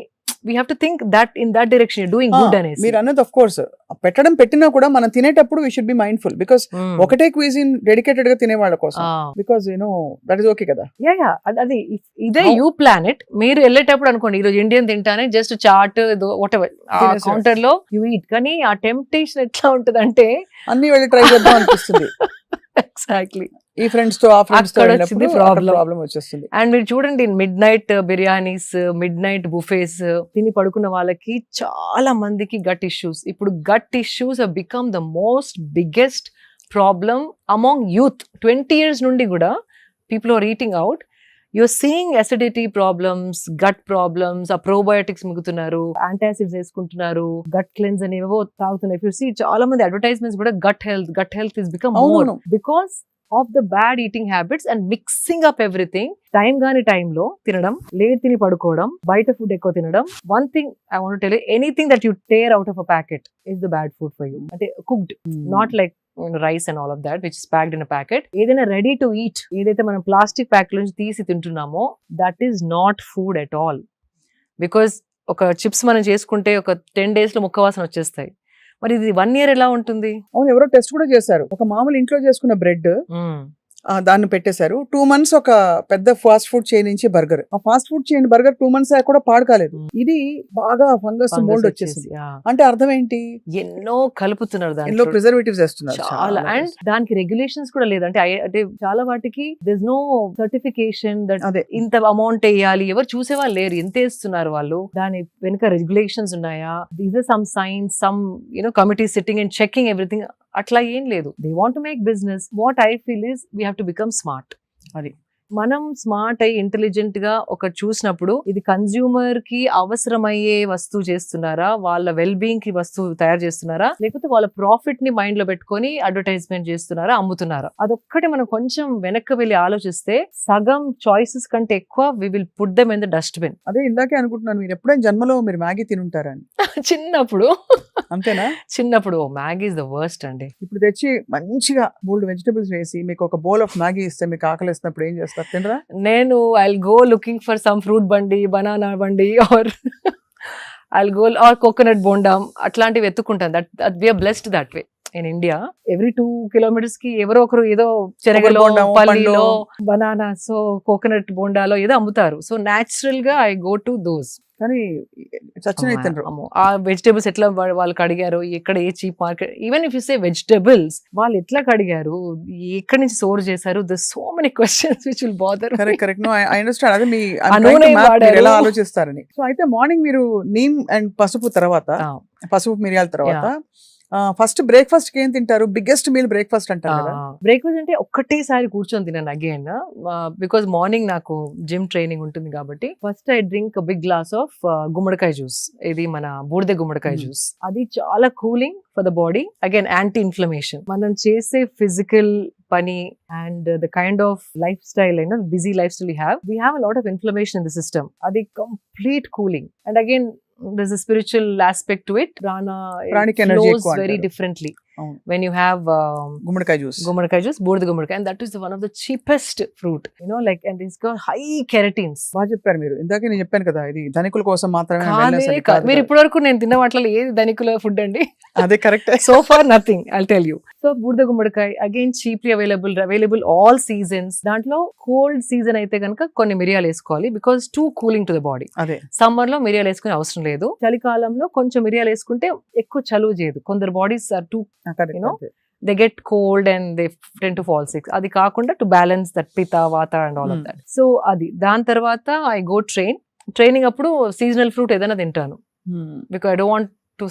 we have to think that in that direction you're doing good అనేసి. మీరు అన్నది ఆఫ్ కోర్స్ పెట్టినా కూడా మనం తినేటప్పుడు we should be mindful because ఒకటే క్విజిన్ డెడికేటెడ్ గా తినే వాళ్ళ కోసం, because that is okay కదా. అది ఇదే యూ ప్లాన్ ఇట్. మీరు వెళ్ళేటప్పుడు అనుకోండి, ఈ రోజు ఇండియన్ తింటానే, just chaat whatever counter లో యూ ఈట్. కానీ ఆ టెంప్టేషన్ ఎట్లా ఉంటది అంటే అన్ని వెళ్ళి ట్రై చేద్దాం అనిపిస్తుంది. ఎగ్జాక్ట్లీ. ఈ ఫ్రెండ్స్ తో ప్రాబ్లం వచ్చేస్తుంది. అండ్ మీరు చూడండి, midnight biryanis, midnight buffets తిని పడుకున్న వాళ్ళకి చాలా మందికి గట్ ఇష్యూస్. ఇప్పుడు gut issues have become the most biggest problem among youth. 20 years నుండి కూడా people are eating out. You're seeing acidity problems, gut problems, ఆ probiotics మిగుతున్నారు, antacids వేసుకుంటున్నారు, gut cleanse అనేవో తాగుతున్నారు. If you see, చాలా మంది అడ్వర్టైజ్మెంట్స్ కూడా gut health is become more because of the bad eating habits and mixing up everything. Time గాని టైంలో తినడం, లేట్ తిని పడుకోవడం, బయట ఫుడ్ ఎక్కువ తినడం. One thing I want to tell you, anything that you tear out of a packet is the bad food for you. అంటే cooked, not like rice and all of that which is packed in a packet. ఏదైనా ready to eat, ఏదైతే మనం plastic pack నుంచి తీసి తింటున్నామో that is not food at all. Because ఒక chips మనం చేసుకుంటే ఒక 10 days లో ముక్క వాసన వచ్చేస్తాయి. మరి ఇది 1 year ఎలా ఉంటుంది? అవును, ఎవరో టెస్ట్ కూడా చేశారు. ఒక మామూలు ఇంట్లో చేసుకున్న బ్రెడ్ దాన్ని పెట్టేశారు. 2 months ఒక పెద్ద ఫాస్ట్ ఫుడ్ చైన్ నుంచి బర్గర్. ఆ fast food chain burger 2 months కూడా పాడు కాలేదు. ఇది బాగా ఫంగస్ మోల్డ్ వచ్చేసింది. అంటే అర్థం ఏంటి? ఎన్నో కలుపుతున్నారు, ఎన్నో దాంట్లో ప్రిజర్వేటివ్స్ వేస్తున్నారు. చాలా. అండ్ దానికి రెగ్యులేషన్స్ కూడా లేదు. అంటే చాలా వాటికి దిస్ నో సర్టిఫికేషన్ దట్ అదే ఇంత అమౌంట్ వేయాలి. ఎవరు చూసేవాళ్ళు లేరు, ఎంత వేస్తున్నారు వాళ్ళు, దాని వెనుక రెగ్యులేషన్స్ ఉన్నాయా, these are some science, some committee sitting and checking everything. అట్లా ఏం లేదు. They want to make business. What I feel is we have to become smart. అది మనం స్మార్ట్ అయ్యి ఇంటెలిజెంట్ గా ఒక చూసినప్పుడు ఇది కన్స్యూమర్ కి అవసరమయ్యే వస్తువు చేస్తున్నారా, వాళ్ళ వెల్ బీయింగ్ కి వస్తువు తయారు చేస్తున్నారా, లేకపోతే వాళ్ళ ప్రాఫిట్ ని మైండ్ లో పెట్టుకొని అడ్వర్టైజ్మెంట్ చేస్తున్నారా, అమ్ముతున్నారా. అదొక్కటి మనం కొంచెం వెనక్కి వెళ్ళి ఆలోచిస్తే సగం చాయిసెస్ కంటే ఎక్కువ we will put them in the dustbin. అదే ఇందాకే అనుకుంటున్నాను, మీరు ఎప్పుడైనా జన్మలో మీరు మ్యాగీ తినుంటారని. చిన్నప్పుడు అంతేనా? చిన్నప్పుడు మ్యాగీ ఇస్ ద వర్స్ట్ అండి. ఇప్పుడు తెచ్చి మంచిగా 3 vegetables వేసి మీకు ఒక బౌల్ ఆఫ్ మ్యాగీ ఇస్తే మీకు ఆకలి వేసినప్పుడు ఏం చేస్తారు? తినరా? నేను I'll go looking for some fruit బండి, బనానా బండి, or I'll go or coconut బోండం, అట్లాంటివి ఎత్తుకుంటాను. That we are blessed that way. In India every 2 kilometers కి ఎవరో ఒకరు ఏదో చెరగలో, పల్లిలో, బనానా, సో కోకోనట్ బోండాలో ఏదో అమ్ముతారు. సో న్యాచురల్ గా ఐ గో టు దోస్. కానీ చచ్చిన తినరు. ఆ వెజిటేబుల్స్ ఎట్లా వాళ్ళు కడిగారు, ఎక్కడ ఏ cheap market, even if you say vegetables వాళ్ళు ఎట్లా కడిగారు, ఎక్కడి నుంచి స్టోర్ చేశారు, the so many questions which will bother. Correct. No I understand. అదే మీ ఎలా ఆలోచిస్తారని. సో అయితే మార్నింగ్ మీరు నీమ్ అండ్ పసుపు తర్వాత, పసుపు మిరియాల తర్వాత ఫస్ట్ బ్రేక్ఫాస్ట్ కి ఏం తింటారు? బిగ్గెస్ట్ మీల్ బ్రేక్ఫాస్ట్ అంటారు కదా. బ్రేక్ఫాస్ట్ అంటే ఒక్కటేసారి కూర్చొని తిన్నాను అగైన్, బికాస్ మార్నింగ్ నాకు జిమ్ ట్రైనింగ్ ఉంటుంది కాబట్టి. First I drink big glass of గుమ్మడికాయ జ్యూస్. ఇది మన బూడిద గుమ్మడికాయ జ్యూస్. అది చాలా cooling for the body. Again anti inflammation. మనం చేసే ఫిజికల్ పని and the kind of lifestyle busy lifestyle we have a lot of inflammation in the system. అది complete cooling. And again there's a spiritual aspect to it. Pranic energy flows very differently when you have gummadikai juice, బూడిద గుమ్మడికాయ, and that is one of the cheapest fruit, like, and it's got high keratins. బాగా చెప్పారు మీరు. ఇందాకే నేను చెప్పాను కదా, ఇది ధనికుల కోసం మాత్రమే. మీరు ఇప్పటి వరకు నేను తిన్న వాటిలో ఏది ధనికుల ఫుడ్ అండి? అదే correct. So far nothing, I'll tell you. సో బూడిద గుమ్మడికాయ again cheaply available all seasons. దాంట్లో కోల్డ్ సీజన్ అయితే కనుక కొన్ని మిరియాలు వేసుకోవాలి, because too cooling to the body. అదే సమ్మర్ లో మిరియాలు వేసుకునే అవసరం లేదు. చలికాలంలో కొంచెం మిరియాలు వేసుకుంటే ఎక్కువ చలువ చేయదు. కొందరు bodies are too they get cold and they tend to fall sick. అది కాకుండా to balance that pitta, vata and all of that. So అది దాని తర్వాత I go ట్రైనింగ్ అప్పుడు సీజనల్ ఫ్రూట్ ఏదైనా తింటాను, because I don't want to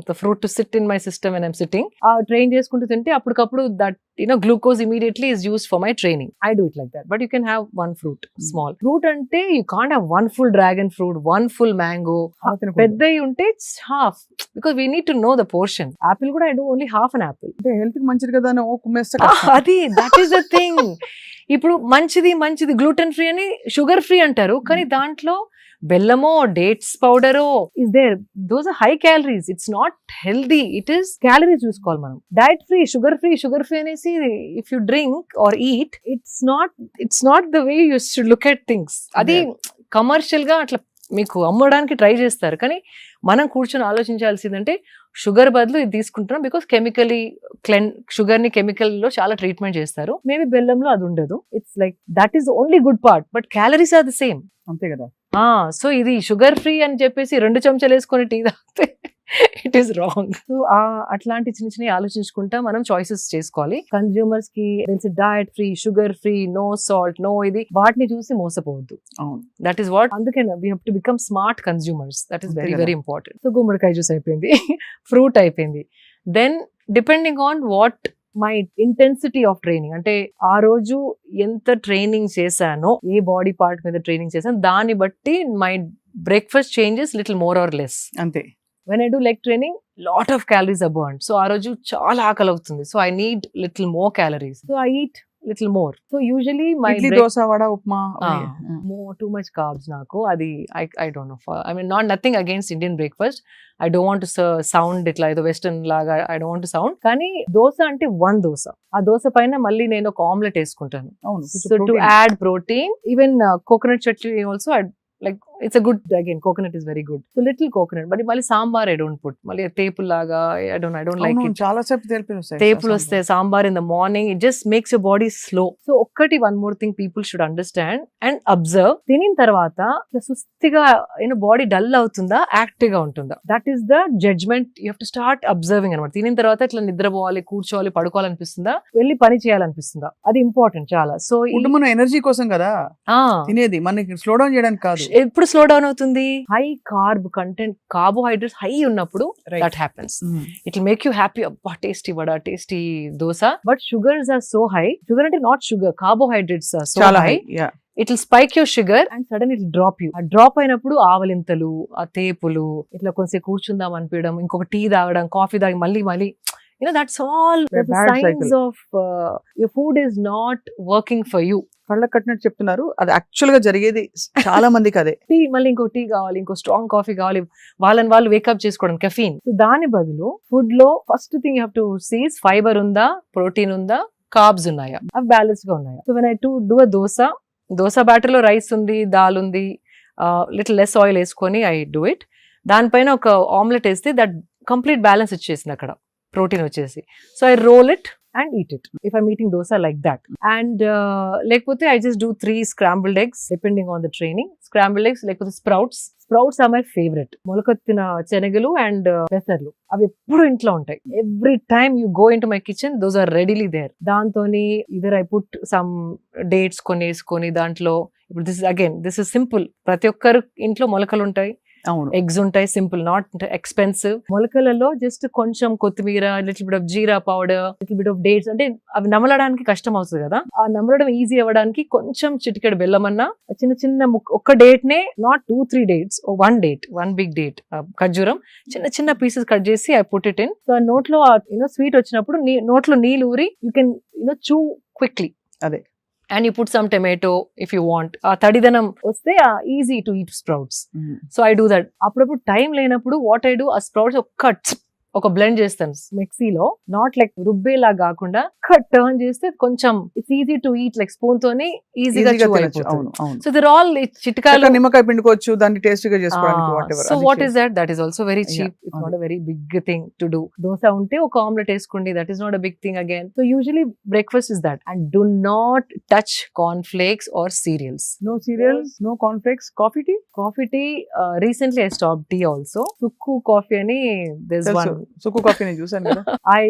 the fruit to sit in my system when I'm sitting. Train చేసుకుంటూ తింటే అప్పటికప్పుడు that glucose immediately is used for my training. I do it like that. But you can have one fruit, small fruit. అంటే you can't have one full dragon fruit, one full mango. పెద్దవి ఉంటే half, because we need to know the portion. Apple కూడా I do only half an apple. అంటే health కి మంచిది కదా అని కుమ్మేస్తే అది that is the thing. ఇప్పుడు మంచిది గ్లూటెన్ ఫ్రీ అని షుగర్ ఫ్రీ అంటారు, కానీ దాంట్లో బెల్లమో డేట్స్ పౌడరో is there. Those are high calories. It's not healthy. It is calories చూసుకోవాలి మనం. డైట్ ఫ్రీ, షుగర్ ఫ్రీ అనేసి if you drink or eat, it's not the way you should look at things. అది commercial గా అట్లా మీకు అమ్మడానికి try చేస్తారు, కానీ మనం కూర్చొని ఆలోచించాల్సిందంటే షుగర్ బదులు ఇది తీసుకుంటున్నాం, బికాస్ షుగర్ ని కెమికల్ లో చాలా ట్రీట్మెంట్ చేస్తారు. మేబీ బెల్లంలో అది ఉండదు. It's like that is only good part, but calories are the same. అంతే కదా. సో ఇది షుగర్ ఫ్రీ అని చెప్పేసి 2 చెంచాలు వేసుకొని టీ తాగితే ఇట్ ఈస్ రాంగ్. సో అట్లాంటి చిన్న ఆలోచించుకుంటా మనం చాయిసెస్ చేసుకోవాలి. కన్స్యూమర్స్ కి తెలిసి diet free, sugar free, no salt, no ఇది, వాటిని చూసి మోసపోవద్దు. That is what. అందుకే we have to become smart consumers. That is very very important. So గుమ్మడికాయ జ్యూస్ అయిపోయింది, ఫ్రూట్ అయిపోయింది. Then depending on what my intensity of training, అంటే ఆ రోజు ఎంత ట్రైనింగ్ చేశానో, ఏ బాడీ పార్ట్ మీద ట్రైనింగ్ చేశానో దాన్ని బట్టి my breakfast changes little more or less. అంతే. When I do leg training, lot of calories are burned. So ఆ రోజు చాలా ఆకలి అవుతుంది. So I need little more calories. So I eat little more. So usually my idli, dosa, vada, upma. more too much carbs నాకు అది I don't know. I mean not nothing against Indian breakfast. I don't want to sound ఇట్లా ఏదో western లాగా I don't want to sound. కానీ దోశ అంటే one dosa, ఆ దోశ పైన మళ్ళీ నేను ఒక ఆమ్లెట్ వేసుకుంటాను. అవును, so to add protein, even coconut chutney also like it's a good, again coconut is very good, so little coconut, but mali sambar I don't put, mali tepul laga I don't like it. చాలా సేపు తేపులు వస్తాయి, Tepul వస్తే sambar in the morning, it just makes your body slow. So ఒక్కటి one more thing people should understand and observe, తినిన తర్వాత సుస్తిగా body dull అవుతుందా active గా ఉంటుందా, that is the judgment you have to start observing అన్నమాట. తినిన తర్వాత ఇట్లా నిద్రపోవాలి, కూర్చోవాలి, పడుకోవాలనిపిస్తుందా, వెళ్ళి పని చేయాలనిపిస్తుందా, అది ఇంపార్టెంట్ చాలా. సో మన ఎనర్జీ కోసం కదా తినేది, మనకి స్లో డౌన్ చేయడానికి కాదు. ఎప్పుడు స్లో డౌన్ అవుతుంది, high carb content, carbohydrates high ఉన్నప్పుడు that happens. It will make you happy, అబ్బా tasty vada, tasty dosa, but sugars are so high. Sugar అంటే not sugar, carbohydrates are so high. It will spike your sugar and sudden it drop you. ఆ drop అయినప్పుడు ఆవలింతలు, ఆ తేపులు, ఇట్లా కొంచెం కూర్చుందాం అనిపించడం, ఇంకొక టీ తాగడం, కాఫీ తాగి మళ్ళీ that's all the signs of your food is not working for you. కళ్ళ కట్టినట్టు చెప్తున్నారు, అది యాక్చువల్ గా జరిగేది చాలా మందికి అదే. టీ మళ్ళీ ఇంకో టీ కావాలి, ఇంకో స్ట్రాంగ్ కాఫీ కావాలి, వాళ్ళు వేకప్ చేసుకోవడం కెఫీన్. సో దాని బదులు ఫుడ్ లో first thing you have to see fibre ఉందా, ప్రోటీన్ ఉందా, కార్బ్స్ ఉన్నాయా, అవి బ్యాలెన్స్ గా ఉన్నాయా. So when I do a dosa batter లో రైస్ ఉంది, దాల్ ఉంది, లిటిల్ లెస్ ఆయిల్ వేసుకొని ఐ డూ ఇట్. దానిపైన ఒక ఆమ్లెట్ వేస్తే దట్ కంప్లీట్ బ్యాలెన్స్ వచ్చేసింది అక్కడ, ప్రోటీన్ వచ్చేసి. So I roll it and eat it if I'm eating dosa like that. And lekapothe I just do 3 scrambled eggs depending on the training. Scrambled eggs, lekapothe sprouts are my favorite. మొలకొత్తిన శనగలు and పెసర్లు అవి ఎప్పుడు ఇంట్లో ఉంటాయి. Every time you go into my kitchen those are readily there. దాంతోని either I put some dates కొనేసుకొని దాంట్లో, ఇప్పుడు this is simple. ప్రతి ఒక్కరు ఇంట్లో మొలకలు ఉంటాయి, ఎగ్స్ ఉంటాయి, సింపుల్, నాట్ ఎక్స్పెన్సివ్. మొలకలలో జస్ట్ కొంచెం కొత్తిమీర, little bit of jeera powder, little bit of dates, అంటే అవి నమలడానికి కష్టం అవుతుంది కదా, ఆ నమలడం ఈజీ అవ్వడానికి కొంచెం చిటికెడు బెల్లం అన్న, చిన్న ఒక్క డేట్ నే, not 2-3 dates, one big date, ఖర్జూరం చిన్న పీసెస్ కట్ చేసి I put it in. So ఆ నోట్లో స్వీట్ వచ్చినప్పుడు నోట్లో నీళ్ళు ఊరి యూ కెన్ చూ క్విక్లీ. అదే. And you put some tomato if you want. తడిదనం వస్తే easy to eat sprouts. So I do that. అప్పుడప్పుడు టైం లేనప్పుడు what I do, ఆ sprouts ఒక బ్లెండ్ చేస్తాను మిక్సీలో, నాట్ లైక్ రుబ్బేలా కాకుండా టర్న్ చేస్తే కొంచెం it's easy to eat, like spoon తోని ఈజీగా అయిపోతుంది. సో దర్ ఆల్ చిట్కాలు, నిమ్మకాయ పిండుకోవచ్చు, దాన్ని టేస్టీగా చేసుకోవడానికి. So what is that is also very cheap. It's not a very big thing to do. Dosa ఉంటే ఒక ఆమ్లెట్ వేసుకోండి, that is not a big thing again. So usually breakfast is that. And do not touch corn flakes or cereals. No cereals, no corn flakes. Coffee tea. Recently I stopped tea also. Sukku coffee ani, there's one Sukku coffee నేను చూసాను కదా. I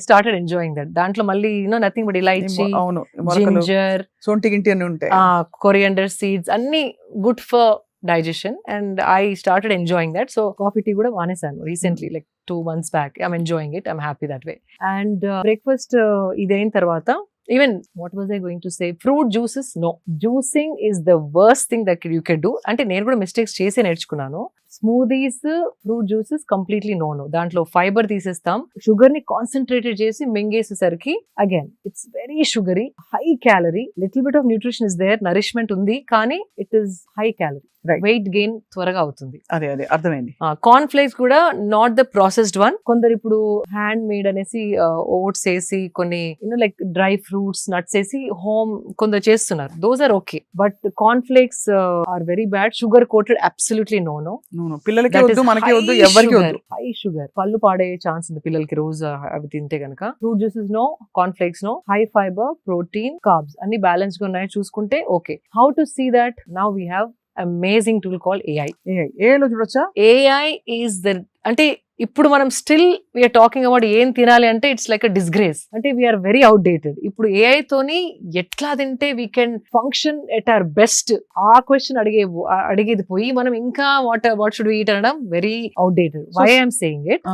started enjoying that. దాంట్లో మళ్ళీ nothing but elaichi, ginger, సొంటి గింటి అన్ని ఉంటాయి, coriander seeds, అన్ని good for digestion, and I started enjoying that. So coffee tea kuda manesanu recently, like 2 months back. I'm enjoying it, I'm happy that way. And breakfast idain tarvata, even what was I going to say, fruit juices, no, juicing is the worst thing that you can do. Ante nenu kuda mistakes chesi nerchukunnanu. Smoothies, fruit juices completely no. దాంట్లో fibre తీసేస్తాం, sugar ని concentrated చేసి మింగేసేసరికి again it's very sugary, high calorie. Little bit of nutrition is there, nourishment ఉంది, కానీ it is high calorie. Weight gain త్వరగా అవుతుంది. అదే అర్థమైంది. కార్న్ ఫ్లేక్స్ కూడా నాట్ ద ప్రాసెస్డ్ వన్. కొందరు ఇప్పుడు హ్యాండ్ మేడ్ అనేసి ఓట్స్ వేసి కొన్ని లైక్ డ్రై ఫ్రూట్స్, నట్స్ వేసి హోమ్ కొందరు చేస్తున్నారు. Those are okay, but corn flakes are very bad. Sugar coated, absolutely no. పిల్లలకి వద్దు, మనకి వద్దు, ఎవరికి వద్దు. హై షుగర్, పళ్ళు పాడే ఛాన్స్ ఉంది పిల్లలకి రోజు అవి తింటే గనక. Fruit juices no, corn flakes no. High fibre, protein, carbs అన్ని బ్యాలెన్స్ గా ఉన్నాయి చూసుకుంటే okay. How to see that? Now we have amazing tool called AI. AI లో చూడొచ్చా? AI is the, అంటే ఇప్పుడు మనం స్టిల్ వీఆర్ టాకింగ్ అబౌట్ ఏం తినాలి అంటే ఇట్స్ లైక్ అ డిస్గ్రేస్, అంటే వీఆర్ వెరీ అవుట్డేటెడ్. ఇప్పుడు AI తోని ఎట్లా తింటే we can function at our best, ఆ క్వశ్చన్ అడిగేది పోయి మనం ఇంకా వాట్ షుడ్ వి ఈట్ అనడం very outdated. Why I'm saying it,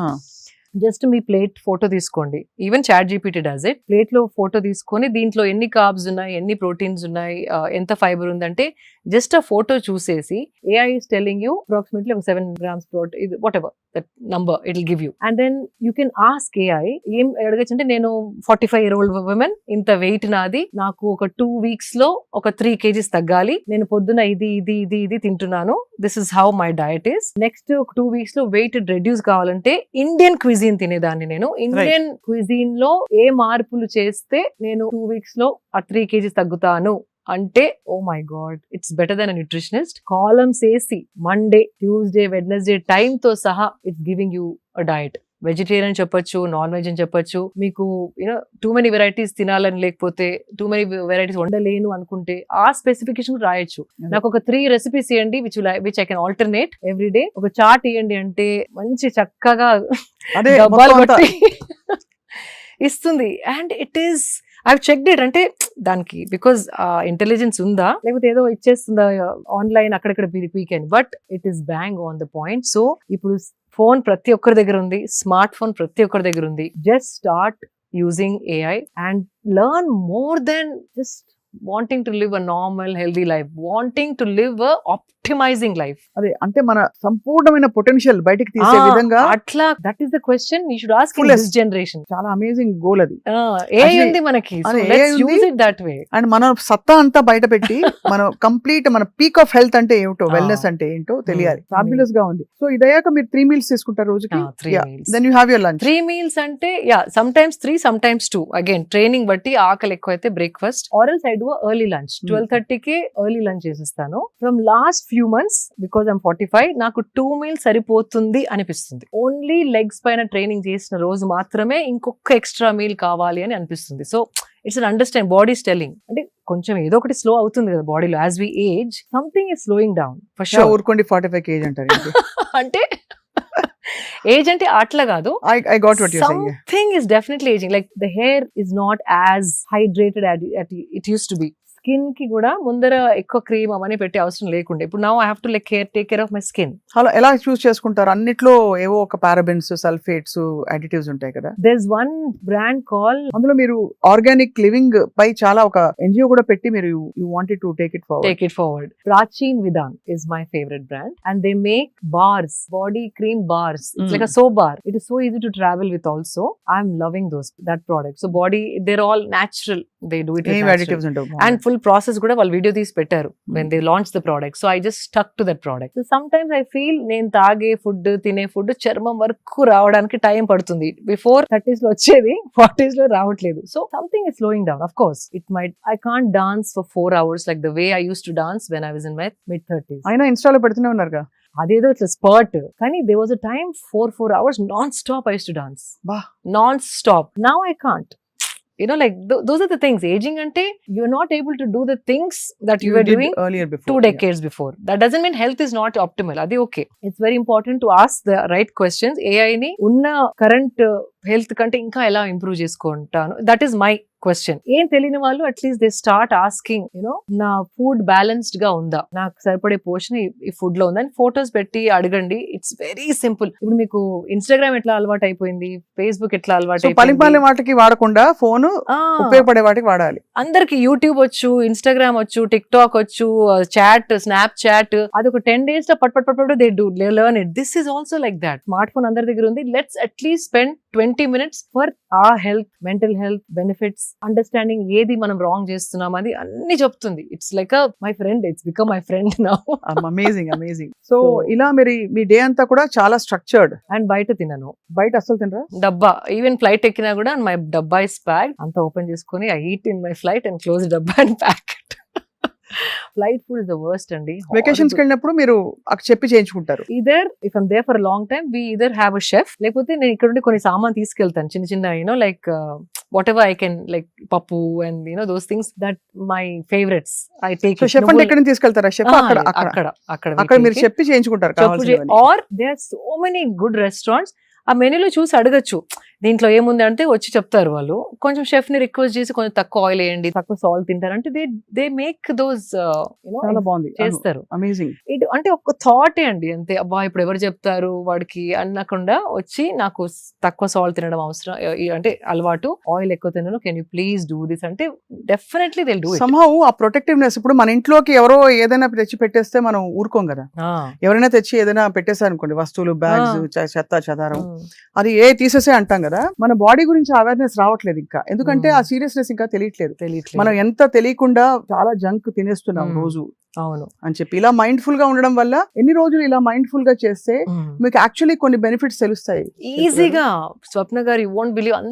just మీ ప్లేట్ ఫోటో తీసుకోండి, even ChatGPT does it. Plate లో ఫోటో తీసుకొని దీంట్లో ఎన్ని కార్బ్స్ ఉన్నాయి, ఎన్ని ప్రోటీన్స్ ఉన్నాయి, ఎంత ఫైబర్ ఉందంటే జస్ట్ ఆ ఫోటో చూసేసి AI is telling you approximately 7 grams protein, whatever that number it will give you. And then you can ask AI, ఏం అడగచ్చు అంటే నేను 45-year-old woman, ఇంత వెయిట్ నాది, నాకు ఒక 2 weeks లో ఒక 3 kgs తగ్గాలి, నేను పొద్దున ఇది తింటున్నాను, this is how my diet is. Next 2 weeks లో వెయిట్ రెడ్యూస్ కావాలంటే ఇండియన్ క్విజీన్ తినేదాన్ని నేను, ఇండియన్ క్విజీన్ లో ఏ మార్పులు చేస్తే నేను 2 weeks లో ఆ 3 kgs తగ్గుతాను అంటే, oh my God, it's better then a nutritionist. Columns వేసి మండే, ట్యూస్డే, వెడ్నెస్డే టైమ్ తో సహా it's giving you a diet. Vegetarian చెప్పొచ్చు, నాన్ వెజ్ అని చెప్పొచ్చు. మీకు యూనో టూ మెనీ వెరైటీస్ తినాలని లేకపోతే టూ మెనీ వెరైటీస్ వండలేను అనుకుంటే ఆ స్పెసిఫికేషన్ రాయొచ్చు. నాకు ఒక 3 recipes ఇవ్వండి which I can alternate every day. ఒక చార్ట్ ఇవ్వండి అంటే మంచి చక్కగా డబ్బాలు బట్టి ఇస్తుంది. And it is I've checked it. అంటే దానికి బికాజ్ ఇంటెలిజెన్స్ ఉందా లేకపోతే ఏదో ఇచ్చేస్తుందా ఆన్లైన్ అక్కడక్కడ పీకెన్, but it is bang on the point. So ఇప్పుడు ఫోన్ ప్రతి ఒక్కరి దగ్గర ఉంది, స్మార్ట్ ఫోన్ ప్రతి ఒక్కరి దగ్గర ఉంది. Just start using AI and learn more than just wanting to live a normal healthy life, wanting to live a optimizing life. అదే అంటే మన సంపూర్ణమైన పొటెన్షియల్ బయటికి తీసే విధంగా అట్లా, that is the question you should ask in this generation. చాలా amazing goal అది. AI ఉంది మనకి, so let's use it that way. And మన సత్తా అంతా బయట పెట్టి మనం కంప్లీట్ మన పీక్ ఆఫ్ హెల్త్ అంటే ఏమిటో, వెల్నెస్ అంటే ఏంటో తెలియాలి. ఫ్యాబులస్ గా ఉంది. సో ఇదయ్యాక మీరు 3 meals తీసుకుంటారు రోజుకి. 3 meals. Then you have your lunch. 3 meals అంటే some times 3, some times 2. Again training బట్టి ఆకలి ఎక్కువైతే breakfast, or else I do early lunch. 12:30కి ఎర్లీ లంచ్ చేసేస్తాను. From last few months because I'm 45 నాకు 2 meals సరిపోతుంది అనిపిస్తుంది. ఓన్లీ లెగ్స్ పైన ట్రైనింగ్ చేసిన రోజు మాత్రమే ఇంకొక ఎక్స్ట్రా మీల్ కావాలి అని అనిపిస్తుంది. So it's an understand, body stalling అంటే కొంచెం ఏదో ఒకటి స్లో అవుతుంది కదా బాడీలో. As we age something is slowing down for sure. ఊరుకోండి 45 kg అంటారు అంటే ఏజ్ అంటే అట్లా కాదు. I got what you're saying. Something is definitely aging. Like the hair is not as hydrated as it used to be. Skin కి కూడా ముందర ఎక్కువ క్రీమ్ అవన్నీ పెట్టే అవసరం లేకుండా ఇప్పుడు now I have to like take care of my skin. అలా ఎలా చూస్ చేసుకుంటారు? అన్నిట్లో ఏవో ఒక పారాబెన్స్, సల్ఫేట్స్, అడిటివ్స్ ఉంటాయి కదా. There is one brand call, అందులో మీరు ఆర్గానిక్ లివింగ్ పై చాలా ఒక NGO కూడా పెట్టి మీరు you wanted to take it forward. Prachin Vidhan is my favourite brand and they make bars, body cream bars. It's like a soap bar. It is so easy to travel with also. I am loving that product. So body they're all natural, they do it with additives ఉంటాయి and full process కూడా వాళ్ళు video తీసి పెట్టారు when they launched the product. So I just stuck to that product. So sometimes I feel నేను తాగే food, తినే food చర్మం వరకు రావడానికి టైం పడుతుంది. బిఫోర్ 30s లో వచ్చేది 40s లో రావట్లేదు. So something is slowing down. Of course I can't dance for 4 hours like the way I used to dance when I was in my mid-30s. అయినా ఇన్స్టాలో పెడుతూనే ఉన్నారుగా. అదేదో ఇట్లా స్పర్ట్. కానీ there was a time 4 hours non-stop I used to dance. Non-stop. Now I can't. You know, like those are the things. Aging ante you're not able to do the things that you were doing earlier before 2 decades before. That doesn't mean health is not optimal. Adi okay. It's very important to ask the right questions. AI ni unna current health kante inka ela improve chesukontanu. That is my question. ఏం తెలియని వాళ్ళు at least they start asking, నా food balanced గా ఉందా, నాకు సరిపడే పోషన్ ఈ food లో ఉందా అని ఫోటోస్ పెట్టి అడగండి. It's very simple. ఇప్పుడు మీకు ఇన్స్టాగ్రామ్ ఎట్లా అలవాటు అయిపోయింది, ఫేస్బుక్ ఎట్లా అలవాటు అయిపోయింది, వాటికి వాడకుండా ఫోన్ ఉపయోగపడే వాటికి వాడాలి. అందరికి యూట్యూబ్ వచ్చు, ఇన్స్టాగ్రామ్ వచ్చు, టిక్ టాక్ వచ్చు, చాట్, స్నాప్ చాట్, అది ఒక 10 days లో పట్ they do learn it. This is also like that. Smart phone అందరి దగ్గర ఉంది. Let's at least spend 20 minutes for our health, mental health benefits, understanding ఏది మనం రాంగ్ చేస్తున్నాం అది అన్ని చెప్తుంది. It's like my friend, it's become my friend now. Amazing. So ఇలా మీ డే అంతా కూడా చాలా స్ట్రక్చర్డ్. అండ్ బయట తినను. బయట అసలు తినరా? డబ్బా, ఈవెన్ ఫ్లైట్ ఎక్కినా కూడా మై డబ్బా ఇస్ ప్యాక్డ్. అంతా ఓపెన్ చేసుకుని I eat in my flight and close డబ్బా and pack it. Flight food is the worst అండి. వెకేషన్స్ కి వెళ్ళినప్పుడు మీరు చెప్పి చేయించుకుంటారు. Either if I'm there for long time we either have a chef, లేకపోతే నేను ఇక్కడ నుండి కొన్ని సామాన్ తీసుకెళ్తాను చిన్న like whatever I can, like pappu and those things that my favorites I take. So chef ante ekkada తీసుకెళ్తారా? షెఫ్ అక్కడ మీరు చెప్పి చేయించుకుంటారు కావాల్సినవి. Or there are so many good restaurants. ఆ మెనూలో చూసి అడగచ్చు, దీంట్లో ఏముంది అంటే వచ్చి చెప్తారు వాళ్ళు, కొంచెం షెఫ్ ని రిక్వెస్ట్ చేసి కొంచెం తక్కువ ఆయిల్ వేయండి, తక్కువ సాల్ట్ తింటారు అంటే దే మేక్ దోస్ చాలా బాగుంది, చేస్తారు. అమేజింగ్. ఇది అంటే ఒక థాటే అండి అంతే. అబ్బా ఇప్పుడు ఎవరు చెప్తారు వాడికి అనకుండా వచ్చి నాకు తక్కువ సాల్ట్ తినడం అవసరం అంటే అలవాటు, ఆయిల్ ఎక్కువ తినను, can you please do this అంటే definitely they do it. Somehow ఆ ప్రొటెక్టివ్నెస్, ఇప్పుడు మన ఇంట్లోకి ఎవరో ఏదైనా తెచ్చి పెట్టేస్తే మనం ఊరుకోం కదా, ఎవరైనా తెచ్చి ఏదైనా పెట్టేశారు అనుకోండి, వస్తువులు, బ్యాగ్స్, చెత్త చెదారం, అది తీసేసే అంటాం కదా. మన బాడీ గురించి అవేర్నెస్ రావట్లేదు ఇంకా, ఎందుకంటే ఆ సీరియస్నెస్ ఇంకా తెలియట్లేదు. మనం ఎంత తెలియకుండా చాలా జంక్ తినేస్తున్నాం రోజు. అవును అని చెప్పి ఇలా మైండ్ఫుల్ గా ఉండడం వల్ల ఎన్ని రోజులు ఇలా మైండ్ఫుల్ గా చేస్తే మీకు యాక్చువల్లీ కొన్ని బెనిఫిట్స్ తెలుస్తాయి ఈజీగా. స్వప్న గారు, you won't believe,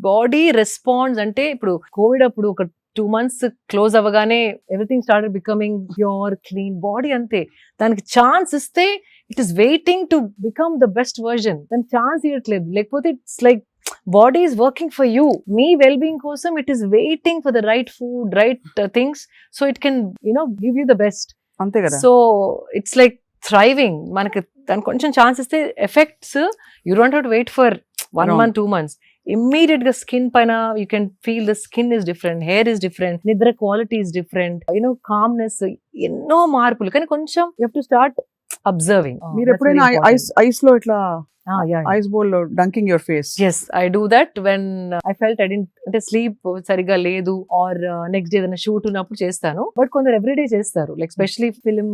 body response అంటే ఇప్పుడు కోవిడ్ అప్పుడు ఒక 2 months క్లోజ్ అవ్వగానే everything started becoming pure clean body. అంతే, దానికి ఛాన్స్ ఇస్తే it is waiting to become the best version. దానికి ఛాన్స్ ఇవ్వట్లేదు, లేకపోతే it's like body is working for you, మీ వెల్ బీయింగ్ కోసం it is waiting for the right food, right things, so it can give you the best. అంతే కదా. So it's like thriving. మనకి దానికి కొంచెం ఛాన్స్ ఇస్తే effects you don't have to wait for 1 month 2 months. Immediate గా skin పైన you can feel the skin is different, hair is different, నిద్ర quality is different, calmness, ఎన్నో మార్పులు. కానీ కొంచెం you have to start observing. మీరు ఎప్పుడైనా ఐస్ లో ఇట్లా ఐస్ బౌల్ లో dunking your face? Yes, I do that when I felt I didn't అంటే స్లీప్ సరిగా లేదు ఆర్ నెక్స్ట్ డే ఏదైనా షూట్ ఉన్నప్పుడు చేస్తాను. బట్ కొందరు ఎవ్రీడే చేస్తారు, like specially film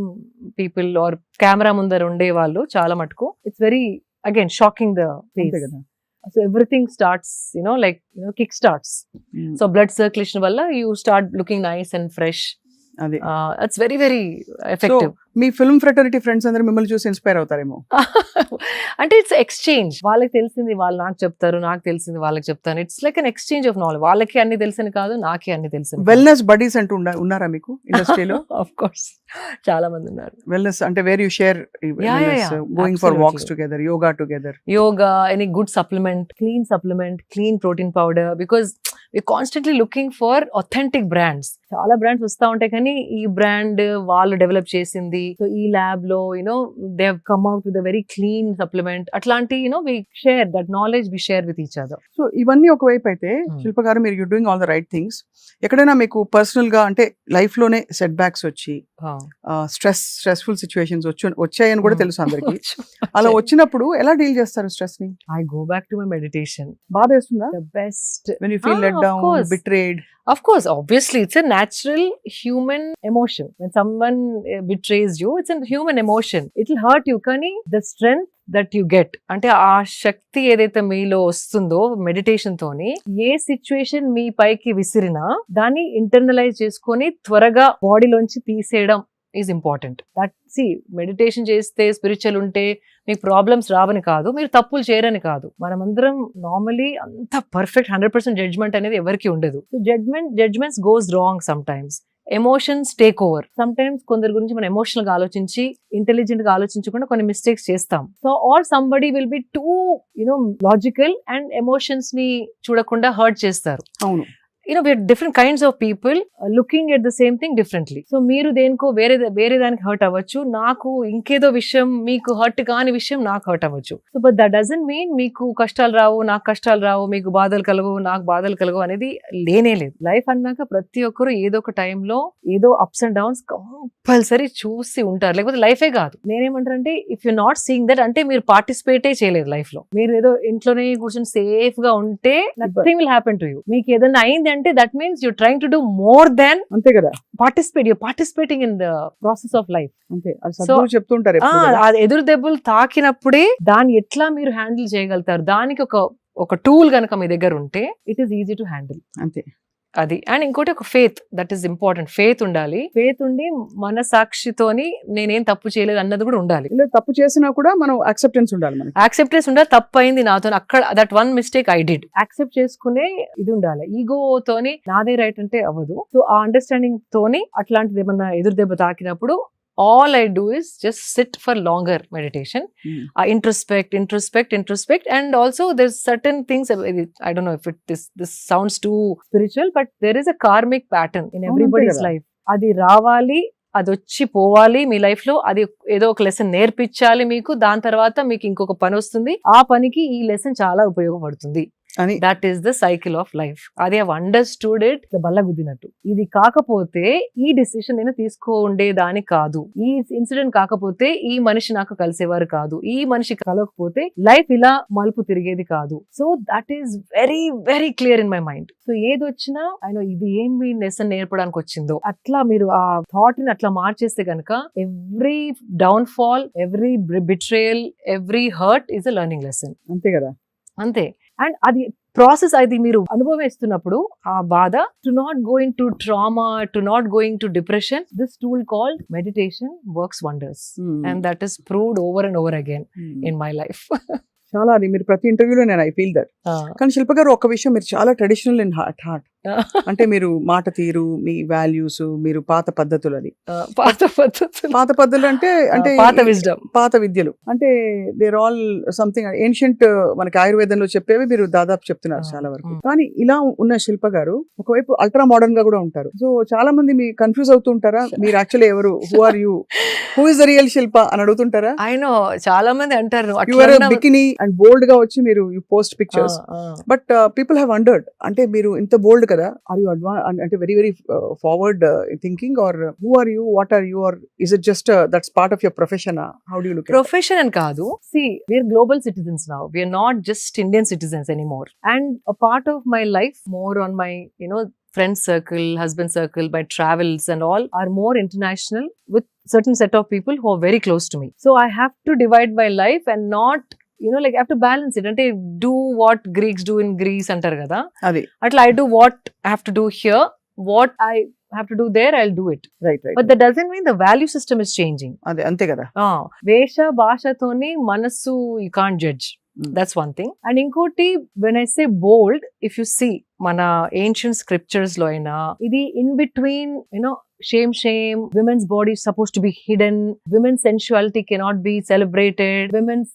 people or camera ముందర ఉండే వాళ్ళు చాలా మటుకు. It's very again shocking the face. So everything starts, kick starts. So blood circulation valla you start looking nice and fresh. అది it's very very effective. Me film fraternity friends అందరూ మిమ్మల్ని చూసి inspire అవుతారేమో. అంటే ఇట్స్ ఎక్స్చేంజ్. వాళ్ళకి తెలిసింది వాళ్ళు నాకు చెప్తారు, నాకు తెలిసింది వాళ్ళకి చెప్తాను. It's like an exchange of knowledge. వాళ్ళకి అన్ని తెలిసిన కాదు, నాకే అన్ని తెలిసిన. వెల్నెస్ బడీస్ అంటూ ఉన్నారా మీకు ఇండస్ట్రీలో? ఆఫ్ కోర్స్ చాలా మంది ఉన్నారు. వెల్నెస్ అంటే where you share going for walks together, yoga together. Yoga, any good supplement, clean protein powder, because we constantly looking for authentic brands. చాలా బ్రాండ్స్ వస్తా ఉంటాయి, కానీ ఈ బ్రాండ్ వాళ్ళు డెవలప్ చేసింది, సో ఈ ల్యాబ్ లో they have come out with a very clean supplement. అట్లాంటి we share that knowledge, we share with each other. So ఇవన్నీ ఒకవైపు అయితే శిల్ప గారు, మీరు you doing all the right things. ఎక్కడైనా మీకు పర్సనల్ గా అంటే లైఫ్ లోనే సెట్ బ్యాక్స్ వచ్చి స్ట్రెస్ఫుల్ సిచ్యువేషన్స్ వచ్చాయని కూడా తెలుసు అందరికి. అలా వచ్చినప్పుడు ఎలా డీల్ చేస్తారు స్ట్రెస్ ని? I go back to my meditation. బాధ వేస్తుందా? The best when you feel let down, betrayed? Of course, obviously, it's a natural human emotion. When someone betrays you, it's a human emotion. It'll hurt you, kani the strength that you get, అంటే ఆ శక్తి ఏదైతే మీలో వస్తుందో meditation తోని, ఏ situation మీ పైకి విసిరినా దాన్ని internalise చేసుకొని త్వరగా బాడీలోంచి తీసేయడం ఈజ్ ఇంపార్టెంట్. దట్ మెడిటేషన్ చేస్తే, స్పిరిచువల్ ఉంటే మీకు ప్రాబ్లమ్స్ రావని కాదు, మీరు తప్పులు చేయరని కాదు. మనమందరం నార్మలీ అంత పర్ఫెక్ట్ 100% జడ్జ్మెంట్ అనేది ఎవరికి ఉండదు. సో judgements goes wrong sometimes. Emotions take over. Sometimes కొందరి గురించి మనం ఎమోషనల్ గా ఆలోచించి, ఇంటెలిజెంట్ గా ఆలోచించకుండా కొన్ని మిస్టేక్స్ చేస్తాం. So or somebody will be too logical and emotions ని చూడకుండా హర్ట్ చేస్తారు. అవును. we are different kinds of people looking at the same thing differently. So మీరు దేనికో వేరే దానికి హర్ట్ అవ్వచ్చు, నాకు ఇంకేదో విషయం, మీకు హర్ట్ కాని విషయం నాకు హర్ట్ అవ్వచ్చు. So but that doesn't mean మీకు కష్టాలు రావు, నాకు కష్టాలు రావు, మీకు బాధలు కలగవు, నాకు బాధలు కలగవు అనేది లేనే లేదు. లైఫ్ అన్నాక ప్రతి ఒక్కరు ఏదో ఒక టైంలో ఏదో అప్స్ అండ్ డౌన్స్ కంపల్సరీ చూసి ఉంటారు, లేకపోతే లైఫే కాదు. నేనేమంటారంటే if you not seeing that, అంటే మీరు పార్టిసిపేటే చేయలేదు లైఫ్ లో. మీరు ఏదో ఇంట్లోనే కూర్చొని సేఫ్ గా ఉంటే nothing will happen to you. మీకు ఏదైనా అయింది అంటే that means you're trying to do more than అంతే కదా participate. You're participating in the process of life. అంతే. అది సద్గురు చెప్తుంటారు. ఎదురు దెబ్బలు తాకినప్పుడే దాన్ని ఎట్లా మీరు హ్యాండిల్ చేయగలుగుతారు, దానికి ఒక టూల్ గనక మీ దగ్గర ఉంటే it is easy to handle. అంతే. అది. అండ్ ఇంకోటి ఒక faith, that is important. Faith ఉండాలి. ఫేత్ ఉండి మన సాక్షితోని నేనేం తప్పు చేయలేదు అన్నది కూడా ఉండాలి. తప్పు చేసినా కూడా మనం యాక్సెప్టెన్స్ ఉండాలి. యాక్సెప్టెన్స్ ఉండాలి. తప్పు అయింది నాతో, అక్కడ that one mistake I did, accept చేసుకునే ఇది ఉండాలి. ఈగో తోని నాదే రైట్ అంటే అవ్వదు. సో ఆ అండర్స్టాండింగ్ తోని అట్లాంటిది ఏమన్నా ఎదురు దెబ్బ తాకినప్పుడు all I do is just sit for longer meditation. Introspect, and also there's certain things, I don't know if this sounds too spiritual, but there is a karmic pattern in everybody's life. అది రావాలి, అది వచ్చి పోవాలి మీ life లో. అది ఏదో ఒక lesson నేర్పించాలి మీకు. దాని తర్వాత మీకు ఇంకొక పని వస్తుంది, ఆ పనికి ఈ లెసన్ చాలా ఉపయోగపడుతుంది. అని that is the cycle of life. అది ఐ అండర్స్టూడ్ ఇట్ బల్ల గుద్దినట్టు. ఇది కాకపోతే ఈ డెసిషన్ నేను తీసుకోండేదాని కాదు, ఈ ఇన్సిడెంట్ కాకపోతే ఈ మనిషి నాకు కలిసేవారు కాదు, ఈ మనిషి కలవకపోతే లైఫ్ ఇలా మలుపు తిరిగేది కాదు. So that is very very clear in my mind. So ఏది వచ్చినా ఆయన ఇది ఏమి లెసన్ నేర్పడానికి వచ్చిందో అట్లా మీరు ఆ థాట్ ని అట్లా మార్చేస్తే కనుక every downfall, every betrayal, every hurt is a learning lesson. అంతే కదా. అంతే. అండ్ అది ప్రాసెస్, అది మీరు అనుభవిస్తున్నప్పుడు ఆ బాధ, to not going to trauma, to not going to depression, this tool called meditation works wonders. And that is proved over and over again in my life. చాలా అది మీరు ప్రతి ఇంటర్వ్యూలో నేను ఐ ఫీల్ దట్. కానీ శిల్ప గారు ఒక విషయం, మీరు చాలా ట్రెడిషనల్ ఇన్ హార్ట్. అంటే మీరు మాట తీరు, మీ వాల్యూస్, మీరు పాత పద్ధతులు, అది పాత పద్ధతులు అంటే అంటే పాత విజ్డమ్, పాత విద్యలు అంటే దేర్ ఆల్ సంథింగ్ ఏన్షియంట్, మనకి ఆయుర్వేదంలో చెప్పేవి మీరు దాదాపు చెప్తున్నారు చాలా వరకు. కానీ ఇలా ఉన్న శిల్ప గారు ఒకవైపు అల్ట్రా మోడర్న్ గా కూడా ఉంటారు. సో చాలా మంది మీ కన్ఫ్యూజ్ అవుతుంటారా, మీరు యాక్చువల్లీ ఎవరు, who are you, who is the real Shilpa అని అడుగుతుంటారా? ఆయన చాలా మంది అంటారు బికినీ అండ్ బోల్డ్ గా వచ్చి మీరు post pictures, but people have wondered, అంటే మీరు ఇంత బోల్డ్ కదా, ఆర్ యూ అంటే very very forward thinking, or who are you, what are you, or is it just that's part of your profession? How do you look? Profession అని కాదు. See, we are global citizens now. We are not just Indian citizens anymore. And a part of my life, more on my, friend circle, husband circle, my travels and all are more international with certain set of people who are very close to me. So I have to divide my life and not, like I have to balance it. Ante do what Greeks do in Greece antaru kada. Adi. Atla I do what I have to do here, what I have to do there, I'll do it. Right. But that doesn't mean the value system is changing. Adi ante kada. Vesha bhashatoni manasu you can't judge. That's one thing. And inkoti, when I say bold, if you see mana ancient scriptures lo aina idi in between, shame, women's body is supposed to be hidden, women's sensuality cannot be celebrated, women's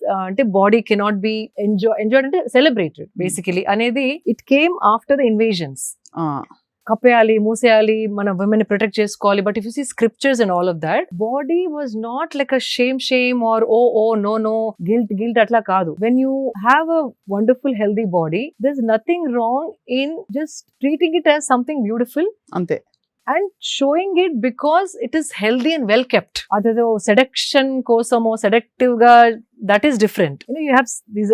body cannot be enjoyed ante celebrated basically anedi it came after the invasions. కప్పేయాలి, మూసేయాలి, మన women protect చేసుకోవాలి. But if you see scriptures and all of that, body was not like a shame or oh no guilt అట్లా కాదు. When you have a wonderful healthy body, there is nothing wrong in just treating it as something beautiful అంతే, and showing it because it is healthy and well kept. అదేదో seduction కోసమో seductive గా, that is different. You have these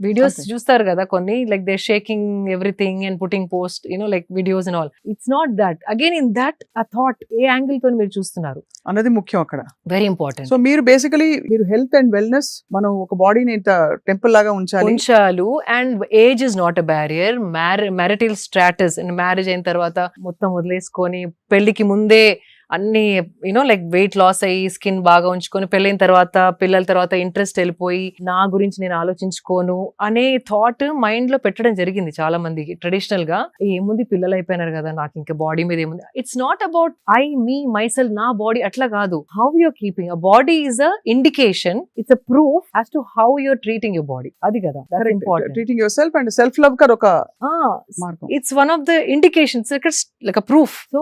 videos చూస్తారు కదా కొన్ని, like they're shaking everything and putting post, like videos and all. It's not that. Again, in that a thought, A angle తో మీరు చూస్తున్నారు అన్నది ముఖ్యం అక్కడ, వెరీ ఇంపార్టెంట్. సో మీరు బేసికలీ మీరు హెల్త్ అండ్ వెల్నెస్, మనం ఒక బాడీని ఇంత టెంపుల్ లాగా ఉంచాలి. And age is not a barrier. Marital status, marriage అయిన తర్వాత మొత్తం వదిలేసుకొని, పెళ్లికి ముందే అన్ని లైక్ వెయిట్ లాస్ అయ్యి స్కిన్ బాగా ఉంచుకొని, పెళ్ళైన తర్వాత పిల్లల తర్వాత ఇంట్రెస్ట్ వెళ్ళిపోయి, నా గురించి నేను ఆలోచించుకోను అనే థాట్ మైండ్ లో పెట్టడం జరిగింది చాలా మందికి. ట్రెడిషనల్ గా ఏముంది, పిల్లలు అయిపోయినారు కదా, నాకు ఇంకా బాడీ మీద ఏముంది. It's not about me myself, నా బాడీ అట్లా కాదు. How you're keeping a body is a indication, it's a proof as to how you're treating your body. అది కదా treating yourself and self love గా ఒక మార్గం. It's one of the indications, like a proof. So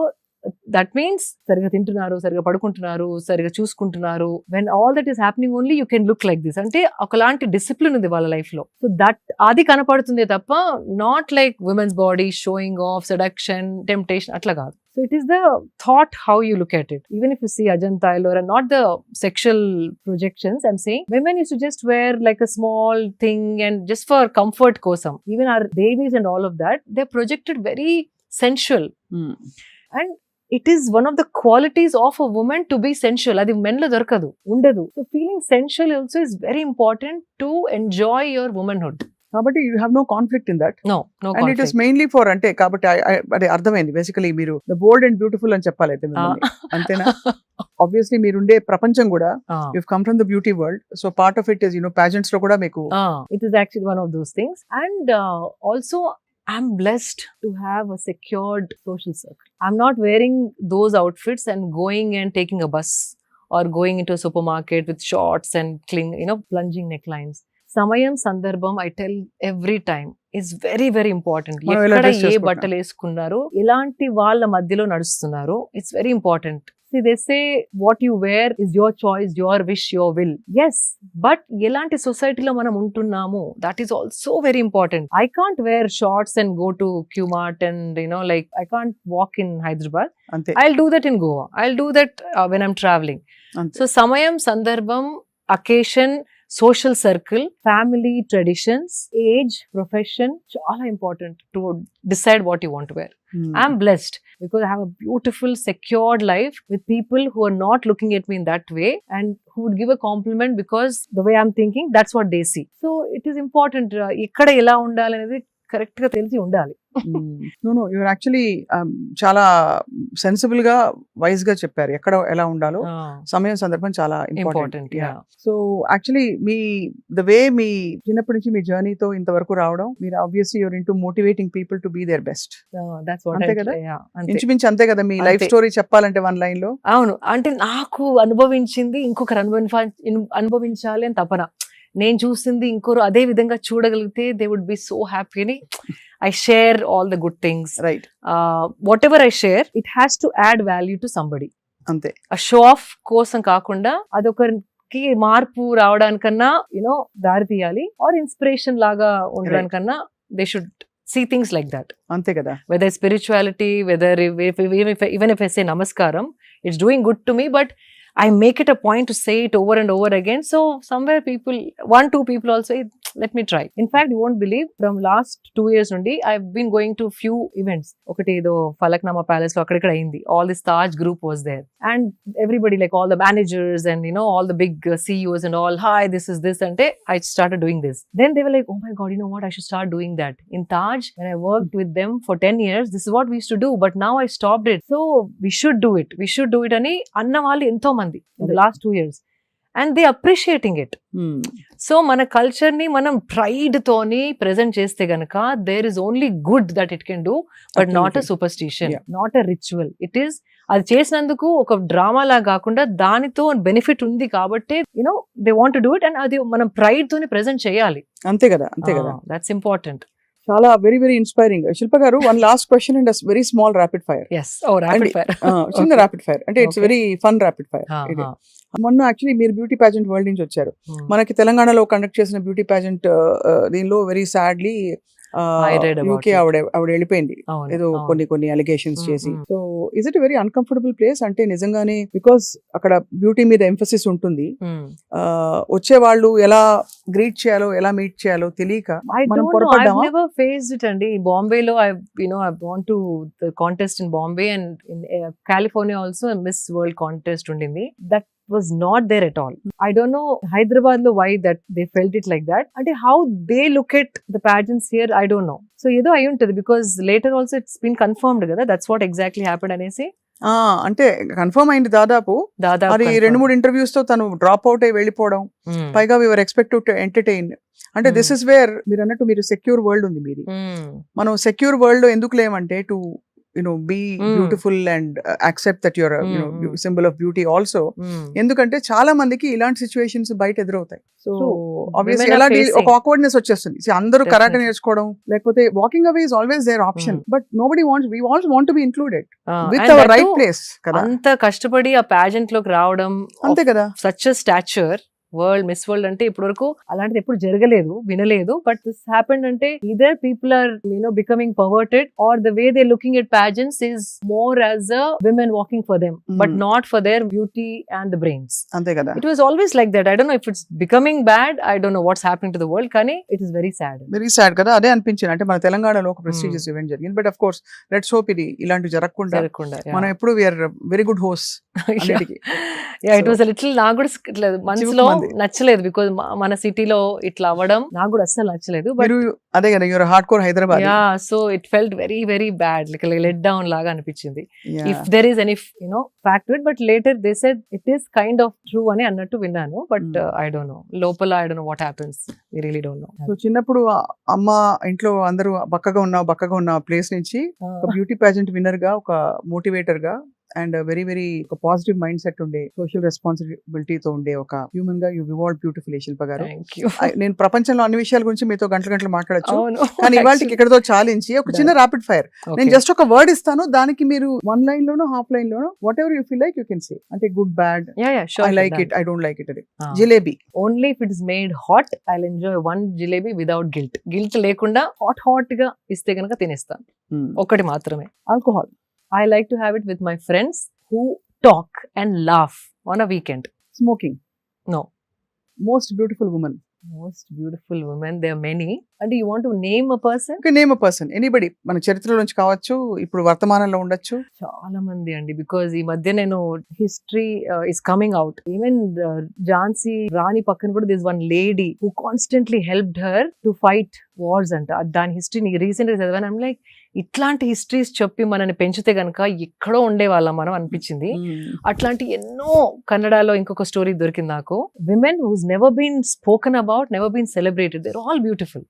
that means సరిగా తింటున్నారు, సరిగా పడుకుంటున్నారు, సరిగా చూసుకుంటున్నారు. When all that is happening only you can look like this. అంటే ఒకలాంటి డిసిప్లిన్ ఉంది వాళ్ళ లైఫ్ లో. సో దట్ అది కనపడుతుంది తప్ప, not like women's body showing off, seduction, temptation అట్లా కాదు. So it is the thought how you look at it. Even if you see Ajanta, Ellora, not the sexual projections, I'm saying women used to just wear like a small thing and just for comfort kosam. Even our babies and all of that, they're projected very sensual. And it is one of the qualities of a woman to be sensual. Adi men lo dorkadu, undadu. So feeling sensual also is very important to enjoy your womanhood. కాబట్టి you have no conflict in that. No and it is mainly for, అంటే కాబట్టి అదే అర్థమైంది. Basically మీరు the bold and beautiful అని చెప్పాలి అయితే, అంతేనా? ఆబ్వియస్లీ మీరుండే ప్రపంచం కూడా you come from the beauty world. So part of it is pageants లో కూడా మీకు it is actually one of those things. And also I'm blessed to have a secured social circle. I'm not wearing those outfits and going and taking a bus or going into a supermarket with shorts and plunging necklines. Samayam Sandarbham, I tell every time, is very very important. ఎక్కడ ఏ బట్టలు వేసుకున్నారు, ఎలాంటి వాళ్ళ మధ్యలో నడుస్తున్నారు, it's very important. See, they say what you wear is your choice, your wish, your will. Yes, but elanti society lo manam untunnamu, that is also very important. I can't wear shorts and go to Qmart and like I can't walk in Hyderabad. అంతే I'll do that in Goa. I'll do that when I'm traveling. అంతే So samayam, sandarbham, occasion, social circle, family, traditions, age, profession, chala important to decide what you want to wear. Hmm. I'm blessed because I have a beautiful, secured life with people who are not looking at me in that way and who would give a compliment because the way I'm thinking, that's what they see. So it is important. Ikkada ela undali anedi correct ga telisi undali. No you're actually చాలా sensible గా wise గా చెప్పారు ఎక్కడ ఎలా ఉండాలో సమయం సందర్భం చాలా important. Important, yeah. So actually మీ ద వే మీ చిన్నప్పటి నుంచి మీ జర్నీతో ఇంతవరకు రావడం, మీరు obviously you're into motivating people to be their best. That's what అంతే I కదా? yeah, అంతే. ఇంచుమించు అంతే కదా మీ లైఫ్ అంతే. స్టోరీ చెప్పాలంటే వన్ లైన్ లో. అవును, అంటే నాకు అనుభవించింది ఇంకొకరు అనుభవించాలి అని తపన. నేను చూసింది ఇంకొకరు అదే విధంగా చూడగలిగితే they would be so happy అని I share all the good things. Right whatever I share it has to add value to somebody. అంతే ఆ షో ఆఫ్ కోసం కాకుండా అదొకరికి మార్పు రావడానికన్నా దారి తీయాలి, ఆర్ ఇన్స్పిరేషన్ లాగా ఉండడానికన్నా they should see things like that. అంతే కదా. Whether spirituality, whether even if I say namaskaram, it's doing good to me, but I make it a point to say it over and over again. So somewhere people, 1-2 people also, "Hey, let me try." In fact, you won't believe, from last 2 years nundi, I've been going to few events. Okati edo Falaknama Palace lo akkada ayindi. All this Taj group was there. And everybody, like all the managers and all the big CEOs and all, "Hi, this is this." And I started doing this. Then they were like, "Oh my God, you know what? I should start doing that." In Taj, when I worked with them for 10 years, this is what we used to do. But now I stopped it. So we should do it. We should do it ani anna vallu ento mandi in the last 2 years. And they appreciating it. So మన culture ని మనం pride తోని present చేస్తే గనక there is only good that it can do, but not a superstition, not a ritual. It is, అది చేసినందుకు ఒక drama లా కాకుండా దానితో బెనిఫిట్ ఉంది కాబట్టి they want to do it, and అది మనం ప్రైడ్ తోని ప్రెజెంట్ చేయాలి. అంతే కదా, అంతే కదా. That's important. చాలా వెరీ వెరీ ఇన్స్పైరింగ్. శిల్ప గారు, one last question and very small rapid fire. yes oh rapid fire చిన్న ర్యాపిడ్ ఫైర్ అంటే it's very fun rapid fire. మొన్న యాక్చువల్లీ మీరు బ్యూటీ పాజెంట్ వరల్డ్ నుంచి వచ్చారు. మనకి తెలంగాణలో కండక్ట్ చేసిన బ్యూటీ పాజెంట్ దీనిలో వెరీ సాడ్లీ యూకే ఆవిడ వెళ్ళిపోయింది ఏదో కొన్ని అలిగేషన్స్ చేసి. So is it very uncomfortable place? అంటే నిజంగానే బికాస్ అక్కడ బ్యూటీ మీద ఎంఫసిస్ ఉంటుంది, వచ్చే వాళ్ళు ఎలా గ్రీట్ చేయాలో ఎలా మీట్ చేయాలో తెలియక మనం పొరపడ్డామా? I've never faced it అండి. బాంబేలో I've gone to the contest in Bombay and in California also a Miss World contest undindi. That was not there at all. I don't know Hyderabad lo why that they felt it like that. And how they look at the pageants here, I don't know. So edo ayuntadi because later also it's been confirmed kada. That's what exactly happened anesi. అంటే confirm అయింది దాదాపు. అది 2-3 interviews తో తను drop out అయి వెళ్ళిపోవడం, పైగా వి వర్ expect to entertain. అంటే దిస్ ఇస్ వేర్ మీరు అన్నట్టు మీరు సెక్యూర్ వరల్డ్ ఉంది మీది. మనం సెక్యూర్ వరల్డ్ లో ఎందుకు లేమంటే to be beautiful and accept that you're a symbol of beauty also. ఎందుకంటే చాలా మందికి ఇలాంటి సిచ్యువేషన్స్ బయట ఎదురవుతాయి. సో ఆబ్వియస్లీ ఎలా ఒక ఆక్వర్డ్నెస్ వచ్చేస్తుంది. అందరూ కరాటే నేర్చుకోవడం లేకపోతే walking away is always there option, but nobody wants, we all want to be included with our right place కదా. అంత కష్టపడి ఆ పాజెంట్ లోకి రావడం, అంతే కదా. Such a stature, world miss world అంటే ఇప్పటి వరకు అలాంటిది ఎప్పుడు జరగలేదు, వినలేదు. బట్ దిస్ హ్యాపెండ్ అంటే either people are becoming perverted or the way they're looking at pageants is more as a women walking for them, but not for their beauty and the brains. అంతే కదా. It was always like that. I don't know if it's becoming bad. I don't know what's happening to the world. కానీ it is very sad. Very sad కదా. అదే అనిపించింది. అంటే మన తెలంగాణలో ఒక ప్రెస్టీజియస్ ఈవెంట్ జరిగింది, but of course let's hope ఇది ఇలాంటి జరగకుండా మనం ఎప్పుడు we are very good hosts అన్నిటికీ. Yeah, it was a little నాకు కూడా మనసులో నచ్చలేదు బికాజ్ మన సిటీలో ఇట్లా అవ్వడం నాకు కూడా అస్సలు నచ్చలేదు. బట్ అదే కదా, your hardcore Hyderabad. Yeah, so it felt very very bad, like let down లాగా అనిపించింది. If there is any fact to it, but later they said it is kind of true అని అన్నట్టు విన్నాను. బట్ ఐ డోంట్ నో, లోపల I don't know what happens, we really don't know. So చిన్నప్పుడు అమ్మ ఇంట్లో అందరూ బక్కగా ఉన్న ప్లేస్ నుంచి ఒక బ్యూటీ పాజెంట్ విన్నర్ గా, ఒక మోటివేటర్ గా అండ్ వెరీ వెరీ ఒక పాజిటివ్ మైండ్ సెట్ ఉండే సోషల్ రెస్పాన్సిబిలిటీతో ఉండే ఒక హ్యూమన్ గా యూ ఇవాల్వ్ బ్యూటిఫుల్లీ శిల్ప గారు. Thank you. నేను ప్రపంచంలో అన్ని విషయాల గురించి మీతో గంటలు మాట్లాడచ్చు, అవును. కానీ ఇవాళకి ఇక్కడతో చాలించి ఒక చిన్న ర్యాపిడ్ ఫైర్ నేను జస్ట్ ఒక వర్డ్ ఇస్తాను, దానికి మీరు 1 లైన్ లోనో హాఫ్ లైన్ లోనో whatever you feel like you can say, అంటే good bad, I like it, I don't like it. అది jalebi. Only if it is made hot I will enjoy 1 jalebi without guilt లేకుండా hot గా ఇస్తే కనుక తినేస్తాను. ఒకటి మాత్రమే. Alcohol. I like to have it with my friends who talk and laugh on a weekend. Smoking. No. Most beautiful woman. Most beautiful women, there are many. And do you want to name a person? Okay, name a person. Anybody. మన చరిత్రలో నుంచి కావచ్చు, ఇప్పుడు వర్తమానంలో ఉండొచ్చు. చాలా మంది అండి, బికాజ్ ఈ మధ్య నేను history is coming out. Even Jhansi Rani పక్కన కూడా this one lady who constantly helped her to fight wars అంట. దాని హిస్టరీ రీసెంట్ గా చదివాను. ఐమ్ లైక్, ఇట్లాంటి హిస్టరీస్ చెప్పి మనని పెంచితే గనక ఎక్కడో ఉండేవాళ్ళం మనం అనిపించింది. అట్లాంటి ఎన్నో కన్నడలో ఇంకొక స్టోరీ దొరికింది నాకు. Women whose never been spoken about, never been celebrated, there all beautiful.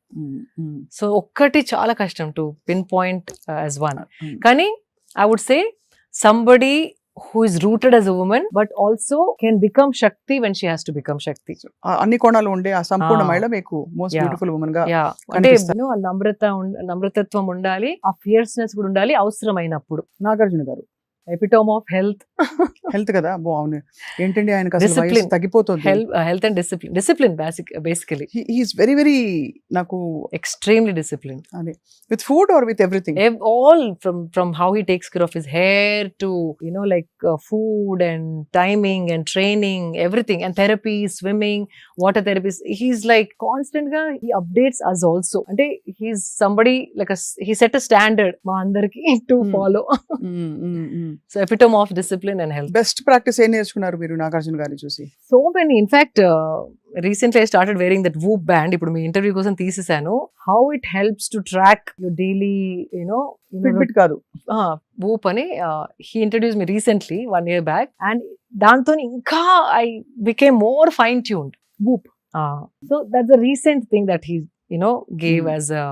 So ఒక్కటి చాలా కష్టం to pinpoint as one. కానీ I would say somebody who is rooted as a woman but also can become Shakti when she has to become Shakti. అన్ని కోణాలు ఉండే ఆ సంపూర్ణ మహిళ మీకు మోస్ట్ బ్యూటిఫుల్ వుమన్ గా అంటే నమ్రతత్వం ఉండాలి, ఆ ఫియర్స్నెస్ కూడా ఉండాలి అవసరమైనప్పుడు. నాగార్జున గారు ఎపిటోమ్ ఆఫ్ హెల్త్ కదా. బాగుంది. ఏంటండి ఆయనకు అసలు వయసు తగ్గిపోతుంది. Health and discipline basically he is very very నాకు ఎక్స్ట్రీమ్లీ డిసిప్లిన్. అదే with food or with everything, all from how he takes care of his hair to like food and timing and training, everything, and therapy, swimming, water therapies. He's like constant ga he updates us also. Ante he's somebody like he set a standard ma andarki to follow. So epitome of discipline and health. Best practice ఏం నేర్చుకున్నారు మీరు నాగార్జున గారిని చూసి? So many. In fact, recently I started wearing that Whoop band. ఇప్పుడు మీ interview కోసం తీసేసాను. How it helps to track your daily, Fitbit కాదు, Whoop అని he introduced me recently 1 year back, and దాంతో ఇంకా I became more fine tuned. Whoop. So that's a recent thing that he gave as a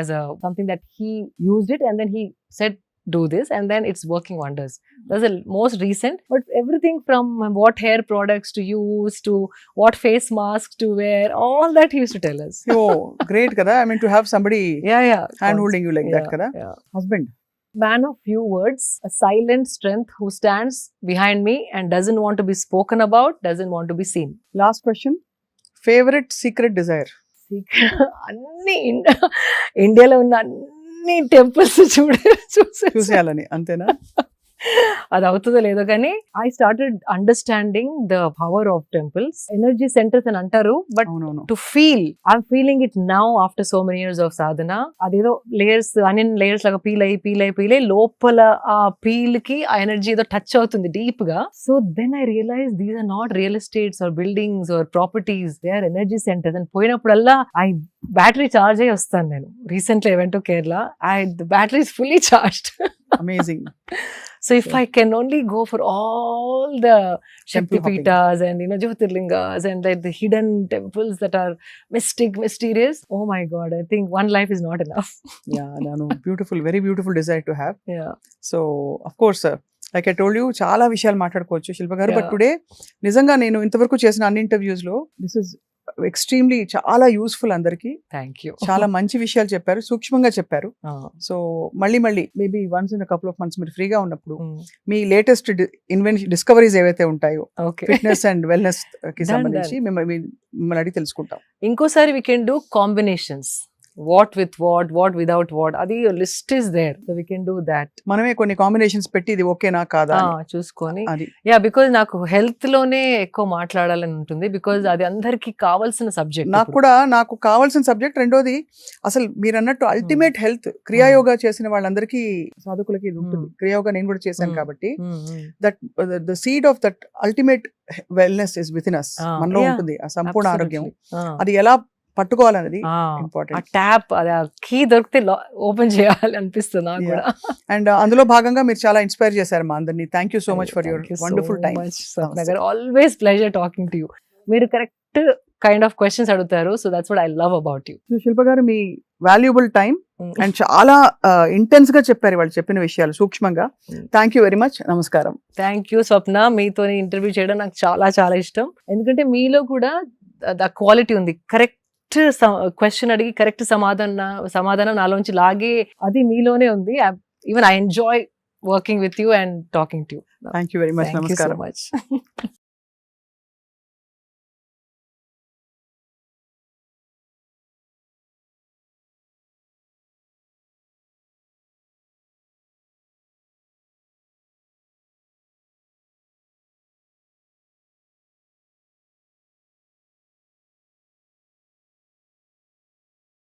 as a something that he used it, and then he said do this, and then it's working wonders. That's the most recent, but everything from what hair products to use to what face masks to wear, all that he used to tell us. Oh, great kada. I mean, to have somebody hand holding you like that kada. Husband. Man of few words, a silent strength who stands behind me and doesn't want to be spoken about, doesn't want to be seen. Last question. Favorite secret desire? అన్ని ఇండియాలో ఉన్న అన్ని temples చూసేయాలని అంతేనా? అది అవుతుందో లేదో కానీ I started understanding the power of temples. Energy centres అని అంటారు, but to feel I'm feeling it now after so many years of sadhana. అదేదో లేయర్స్ అనియన్ లేయర్స్ లాగా పీల్ అయ్యి లోపల ఆ పీల్ కి ఆ ఎనర్జీ ఏదో టచ్ అవుతుంది డీప్ గా. So then I realise these are not real estates or buildings or properties, they are energy centres. And పోయినప్పుడల్లా బ్యాటరీ చార్జ్ అయ్యి వస్తాను నేను. Recently I went to Kerala, the battery is fully charged. Amazing. So if I can only go for all the Shakti Peethas and Jyotirlingas and like the hidden temples that are mysterious, oh my God, I think one life is not enough. Yeah, no, beautiful, very beautiful desire to have. Yeah. So of course, like I told you, చాలా విషయాలు మాట్లాడుకోవచ్చు శిల్ప గారు, but today నిజంగా నేను ఇంతవరకు చేసిన అన్ని interviews లో దిస్ ఇస్ ఎక్స్ట్రీమ్లీ చాలా యూస్ఫుల్. అందరికి థ్యాంక్ యూ. చాలా మంచి విషయాలు చెప్పారు, సూక్ష్మంగా చెప్పారు. సో మళ్ళీ maybe once in couple of months మీరు ఫ్రీగా ఉన్నప్పుడు మీ లేటెస్ట్ డిస్కవరీస్ ఏవైతే ఉంటాయో ఫిట్నెస్ అండ్ వెల్నెస్ కి సంబంధించి మిమ్మల్ని అడిగి తెలుసుకుంటాం. ఇంకోసారి we can do combinations, what with what without what, అది list is there, so we can do that. మనమే కొన్ని కాంబినేషన్స్ పెట్టి ఇది ఓకేనా కాదా చూసుకొని. బికాజ్ నాకు హెల్త్ లోనే ఎక్కువ మాట్లాడాలని ఉంటుంది, బికాజ్ అది అందరికి కావాల్సిన సబ్జెక్ట్. నాకు కావాల్సిన సబ్జెక్ట్. రెండోది అసలు మీరు అన్నట్టు అల్టిమేట్ హెల్త్ క్రియాయోగా చేసిన వాళ్ళందరికీ సాధకులకి ఇది ఉంటుంది. క్రియాయోగా నేను కూడా చేశాను కాబట్టి that the seed of that ultimate wellness is with in us, మనలో ఉంటుంది ఆ సంపూర్ణ ఆరోగ్యం. అది ఎలా పట్టుకోవాలనేది ఇంపార్టెంట్. ట్యాప్ అది కీ దొరికితే ఓపెన్ చేయాలి అనిపిస్తుంది నాకు కూడా. అండ్ అందులో భాగంగా మీరు చాలా ఇన్స్పైర్ చేశారు మా అందరినీ. Thank you so much for your wonderful time. Always pleasure talking to you. మీరు కరెక్ట్ కైండ్ ఆఫ్ క్వశ్చన్స్ అడుగుతారు, so that's what I love about you. Shilpa గారు, మీ వాల్యుబుల్ టైం అండ్ చాలా ఇంటెన్స్ గా చెప్పారు వాళ్ళు చెప్పిన విషయాలు సూక్ష్మంగా. Thank you very much. నమస్కారం. థ్యాంక్ యూ స్వప్న, మీతో ఇంటర్వ్యూ చేయడం నాకు చాలా చాలా ఇష్టం. ఎందుకంటే మీలో కూడా ద క్వాలిటీ ఉంది. కరెక్ట్ క్వశ్చన్ అడిగి కరెక్ట్ సమాధానం నాలోంచి లాగే అది మీలోనే ఉంది. Even I enjoy working with you and talking to you. Thank you very much. Thank you so నమస్కారం. much.